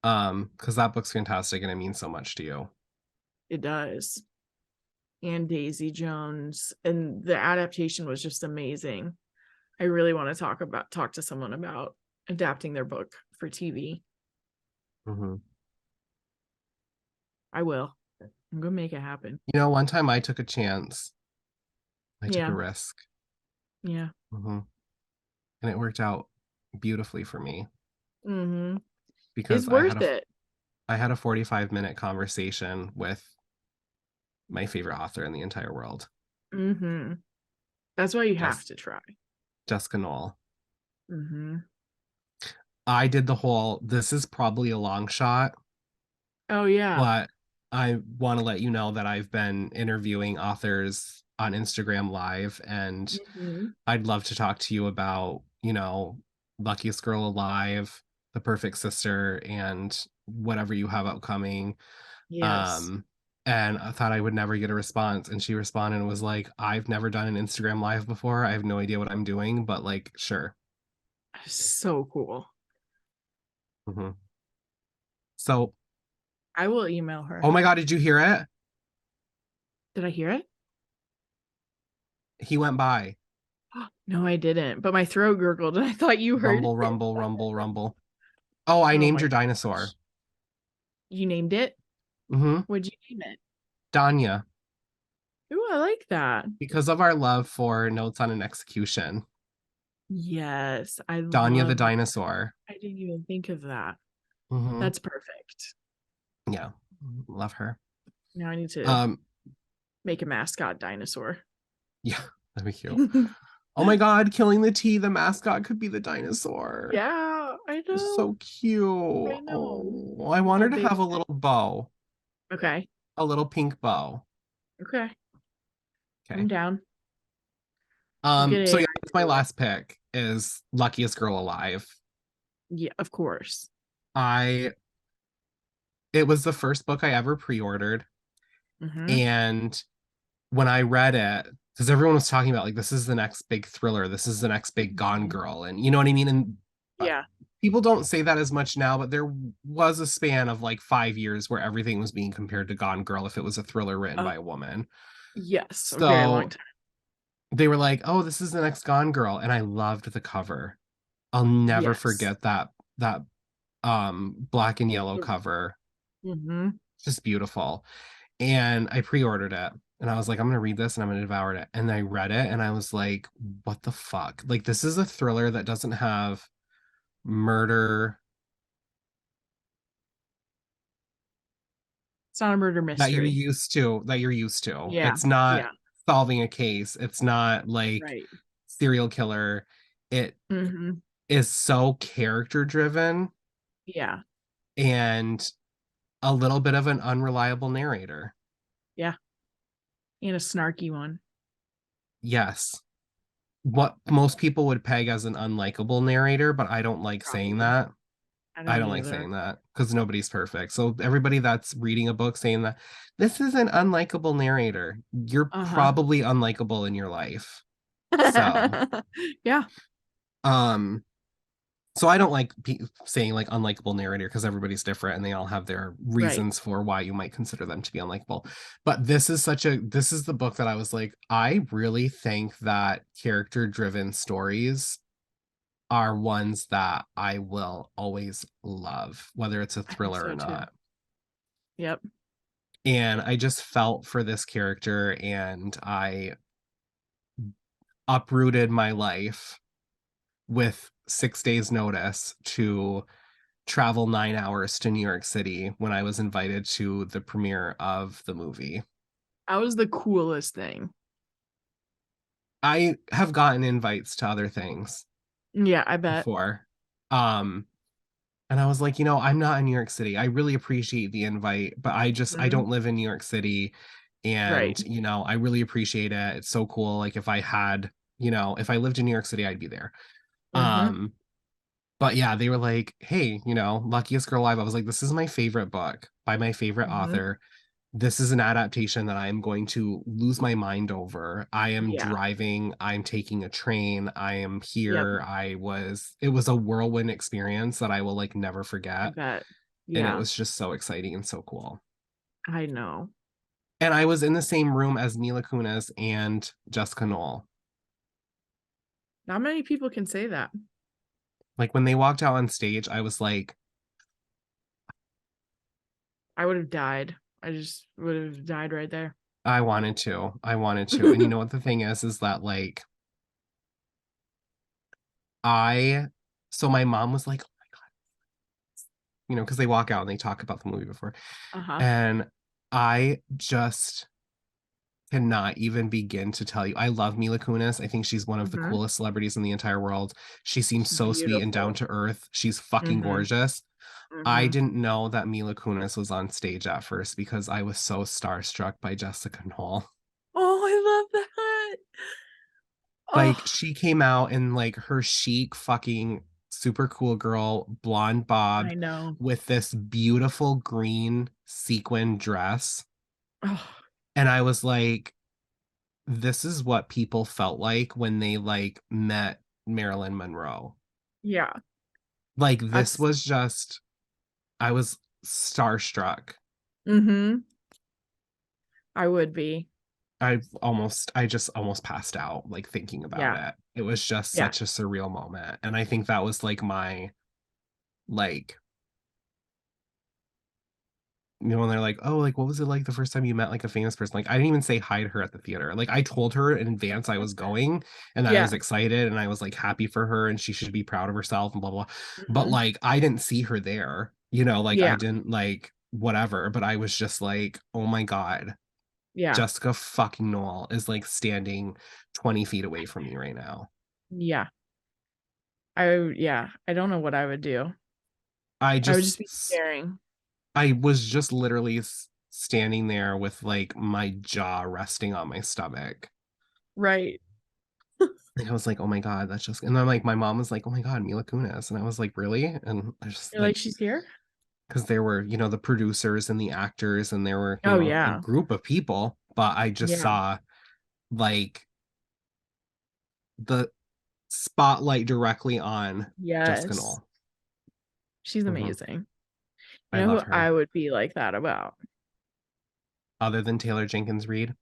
Because that book's fantastic and it means so much to you. It does. And Daisy Jones. And the adaptation was just amazing. I really want to talk to someone about adapting their book for TV. Mm-hmm. I will. I'm gonna make it happen. You know, one time I took a chance. I took a Yeah. risk. Yeah. Mm-hmm. And it worked out beautifully for me Mm-hmm. It's because worth it. I had a 45-minute conversation with my favorite author in the entire world, Mm-hmm. That's why you have just to try. Jessica Knoll. Mm-hmm. I did the whole, this is probably a long shot, Oh yeah. but I want to let you know that I've been interviewing authors on Instagram Live, and Mm-hmm. I'd love to talk to you about, Luckiest Girl Alive, The Perfect Sister, and whatever you have upcoming. Yes. Um, and I thought I would never get a response. And she responded and was like, I've never done an Instagram Live before. I have no idea what I'm doing, but like, sure. So cool. Mhm. So, I will email her. oh my God, did you hear it? Did I hear it? He went by. No, I didn't. But my throat gurgled and I thought you heard Rumble, it. rumble, rumble, rumble. Oh, I Oh named my your gosh. dinosaur. You named it? Mm-hmm. What'd you name it? Danya, Ooh, I like that. because of our love for Notes on an Execution. Yes, I Danya the love that. dinosaur. I didn't even think of that. Mm-hmm. That's perfect. Yeah, love her. Now I need to Um, make a mascot dinosaur. yeah, that'd be cute. Oh my God, killing the tea, the mascot could be the dinosaur. Yeah, I know. So cute. I know. Oh, I want How her to big? have a little bow, Okay. a little pink bow. Okay. I'm Okay. down. We'll get So AI yeah, to that's my do it. last pick is Luckiest Girl Alive. Yeah, of course. I It was the first book I ever pre-ordered, Mm-hmm. and when I read it, because everyone was talking about like this is the next big thriller, this is the next big Gone Mhm. Girl, and you know what I mean? And Yeah. people don't say that as much now, but there was a span of like 5 years where everything was being compared to Gone Girl if it was a thriller written Oh, by a woman. yes, a very long So time. they were like, "Oh, this is the next Gone Girl," and I loved the cover. I'll never Yes. forget that black and yellow cover. Mm-hmm. Just beautiful. And I pre-ordered it. And I was like, I'm gonna read this and I'm gonna devour it. And I read it and I was like, what the fuck? Like, this is a thriller that doesn't have murder It's not a murder that mystery. you're used to. Yeah. It's not Yeah. solving a case. It's not like Right. serial killer. It Mm-hmm. is so character driven Yeah. and a little bit of an unreliable narrator. Yeah. And a snarky one. Yes. What most people would peg as an unlikable narrator, but I don't like saying Probably. that. I I don't don't like either. saying that because nobody's perfect. So everybody that's reading a book saying that this is an unlikable narrator, you're Uh-huh. probably unlikable in your life. So, Yeah. um, so I don't like saying like unlikable narrator because everybody's different and they all have their Right. reasons for why you might consider them to be unlikable. But this is the book that I was like, I really think that character driven stories are ones that I will always love, whether it's a I think thriller or so too. not. Yep. And I just felt for this character and I uprooted my life with 6 days notice to travel 9 hours to New York City when I was invited to the premiere of the movie. That was the coolest thing. I have gotten invites to other things Yeah, I bet. before. Um, and I was like, I'm not in New York City. I really appreciate the invite, but I Mhm. don't live in New York City. Right. And, I really appreciate it. It's so cool. Like if I lived in New York City, I'd be there. Mm-hmm. Um, but yeah, they were like, hey, Luckiest Girl Alive. I was like, this is my favorite book by my favorite Mm-hmm. author. This is an adaptation that I am going to lose my mind over. I am Yeah. driving, I'm taking a train, I am Yep. here. It was a whirlwind experience that I will like never I forget. bet. And it Yeah. was just so exciting and so cool. I know. And I was in the same room as Mila Kunis and Jessica Knoll. Not many people can say that. Like when they walked out on stage, I was like, I would have died. I just would have died right there. I wanted to. I wanted to. And you know what the thing is that like I so my mom was like, oh my God, because they walk out and they talk about the movie before. Uh-huh. And I just cannot even begin to tell you. I love Mila Kunis. I think she's one of the Mm-hmm. coolest celebrities in the entire world. She seems She's so sweet and down beautiful. to earth. She's fucking Mm-hmm. gorgeous. I Mm-hmm. didn't know that Mila Kunis was on stage at first because I was so starstruck by Jessica Knoll. Oh, I love that. Like Oh, she came out in like her chic fucking super cool girl blonde bob I know. with this beautiful green sequin dress. Oh, And I was like, this is what people felt like when they like met Marilyn Monroe. yeah. Like this That's was just I was starstruck. mm-hmm. I would be. I just almost passed out like thinking about Yeah. it. It was just Yeah. such a surreal moment. And I think that was like my like when they're like, oh, like what was it like the first time you met like a famous person? Like I didn't even say hi to her at the theater. Like I told her in advance I was going and that I was Yeah. excited and I was like happy for her and she should be proud of herself and blah blah. But Mm-hmm. like I didn't see her there, like I Yeah. didn't like whatever, but I was just like, oh my God, Yeah. Jessica fucking Knoll is like standing 20 feet away from me right now. Yeah. Yeah. I don't know what I would do. I I would just just be staring. I was just literally standing there with like my jaw resting on my stomach. Right. And I was like, oh my God, that's just, and then like my mom was like, oh my God, Mila Kunis. And I was like, really? And I just You're like, like, she's here? because there were, the producers and the actors, and there were, Oh a yeah. group of people, but I just Yeah. saw like the spotlight directly on Jessica Yes. Knoll. She's Hmm. amazing. You I know love who her. I would be like that about, Other than Taylor Jenkins Reid,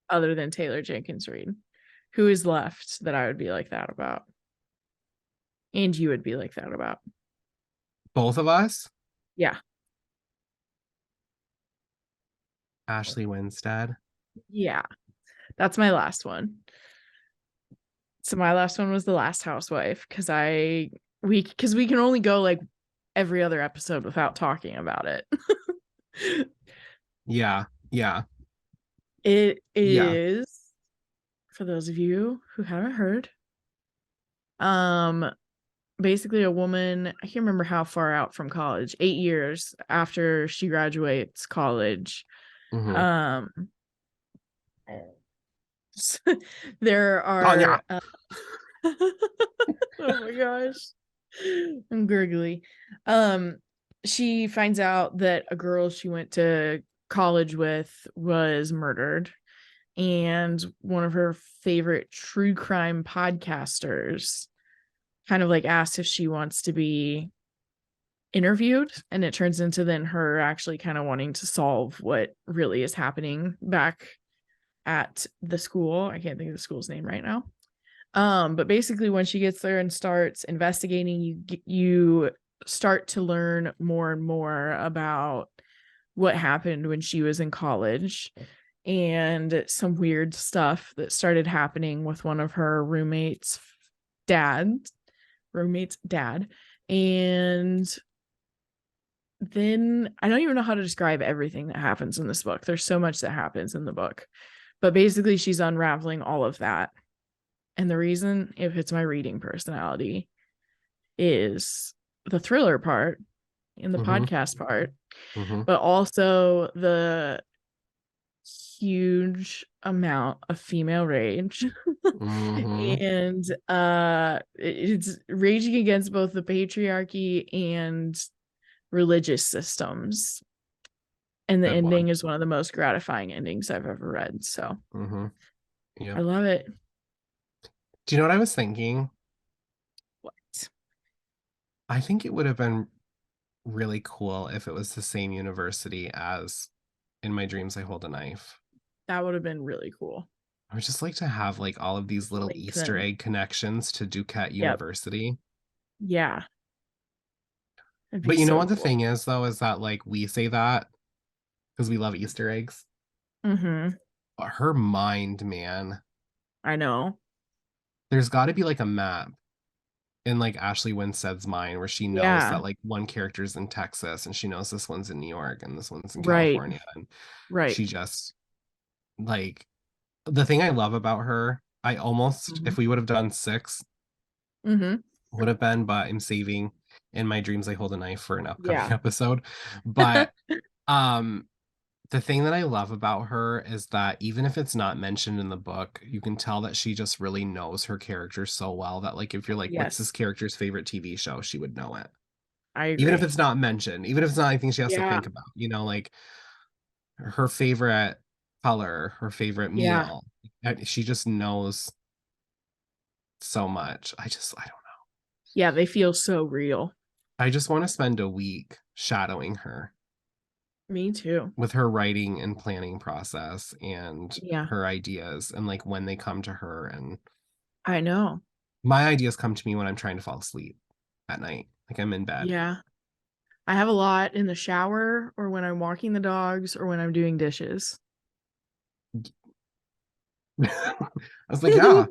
other than Taylor Jenkins Reid? Who is left that I would be like that about? And you would be like that about? both of us, Yeah. Ashley Winstead. Yeah. That's my last one. So my last one was The Last Housewife because we can only go like every other episode without talking about it. Yeah, yeah, It yeah. is, for those of you who haven't heard, um basically a woman, I can't remember how far out from college, 8 years after she graduates college. Hmm. Um there Tanya. are oh my gosh. I'm gurgly. Um, she finds out that a girl she went to college with was murdered, and one of her favorite true crime podcasters kind of like asked if she wants to be interviewed, and it turns into then her actually kind of wanting to solve what really is happening back at the school. I can't think of the school's name right now. But basically when she gets there and starts investigating, you start to learn more and more about what happened when she was in college and some weird stuff that started happening with one of her dad roommate's dad. And then I don't even know how to describe everything that happens in this book. There's so much that happens in the book. But basically she's unraveling all of that. And the reason it fits my reading personality is the thriller part and the Hmm. podcast part, Hmm. but also the huge amount of female rage. Hmm. And it's raging against both the patriarchy and religious systems. And the Good ending one. is one of the most gratifying endings I've ever read. So Hmm. I Yep. love it. Do you know what I was thinking? What? I think it would have been really cool if it was the same university as In My Dreams I Hold a Knife. That would have been really cool. I would just like to have like all of these little Link Easter them. egg connections to Duquette Yep. University. Yeah. It'd be But you know so what the cool. thing is though, is that like we say that because we love Easter eggs. Mm-hmm. But her mind, man, I know. there's got to be like a map in like Ashley Winstead's mind where she knows Yeah. that like one character's in Texas and she knows this one's in New York and this one's in Right. California. And Right. she just like the thing I love about her, I almost, Mm-hmm. if we would have done six, Mm-hmm. would have been, but I'm saving In My Dreams I Hold a Knife for an upcoming Yeah. episode. But um the thing that I love about her is that even if it's not mentioned in the book, you can tell that she just really knows her character so well that like if you're like, what's this Yes. character's favorite TV show, she would know it. I Even if agree. it's not mentioned, even if it's not anything she has to Yeah. think about, you know, like her favorite color, her favorite Yeah. meal. She just knows so much. I don't know. Yeah. They feel so real. I just want to spend a week shadowing her Me too. with her writing and planning process and Yeah. her ideas and like when they come to her. And I know. my ideas come to me when I'm trying to fall asleep at night. Like I'm in bed. Yeah. I have a lot in the shower or when I'm walking the dogs or when I'm doing dishes. I was like, yeah,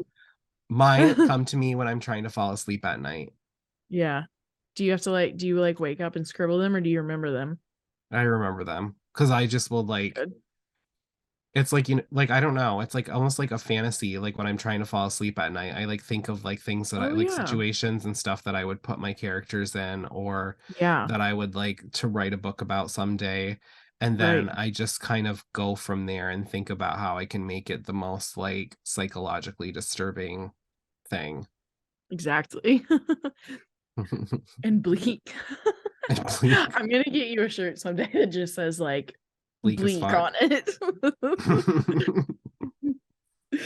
mine come to me when I'm trying to fall asleep at night. Yeah. Do you like wake up and scribble them or do you remember them? I remember them because I just will like, Good. it's like, you know, like I don't know, it's like almost like a fantasy. Like when I'm trying to fall asleep at night, I like think of like things that I Oh, like, yeah. situations and stuff that I would put my characters in, or Yeah. that I would like to write a book about someday. And then Right. I just kind of go from there and think about how I can make it the most like psychologically disturbing thing. Exactly. And bleak. And bleak, I'm gonna get you a shirt someday that just says like bleak as bleak fuck. on it.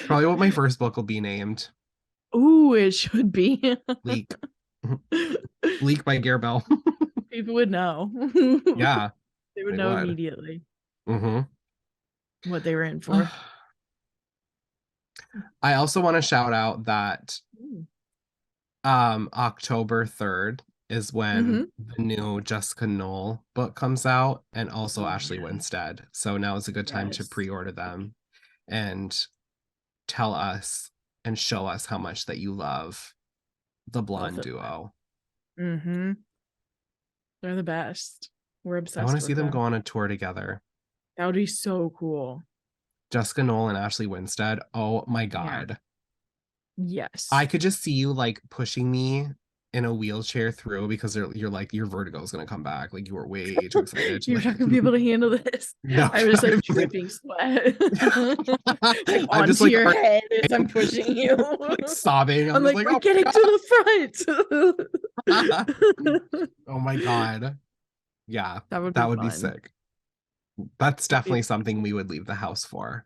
Probably what my first book will be named. Ooh, it should be. Bleak. Bleak by Gare. People would know. Yeah, They would they know would. immediately Hmm. what they were in for. I also want to shout out that October 3rd is when Mm-hmm. the new Jessica Knoll book comes out, and also Oh Ashley yeah. Winstead. So now is a good time to Yes. pre-order them and tell us and show us how much that you love the Both blonde of duo. them. Mm-hmm. They're the best. We're I want to obsessed see with them go them. on a tour together. That would be so cool. Jessica Knoll and Ashley Winstead. Oh my Yeah. God. I Yes. could just see you like pushing me in a wheelchair through because you're like your vertigo is gonna come back. Like you were way too excited to You're like not gonna be able to handle this. no. I'm just like I'm like, dripping sweat like I'm just onto like your already, head as I'm pushing you. like sobbing. I'm I'm just like, like, we're oh getting to the my God. front. Oh my God. Yeah, That would be that would be fun. sick. That's That'd be definitely something we would leave the house for.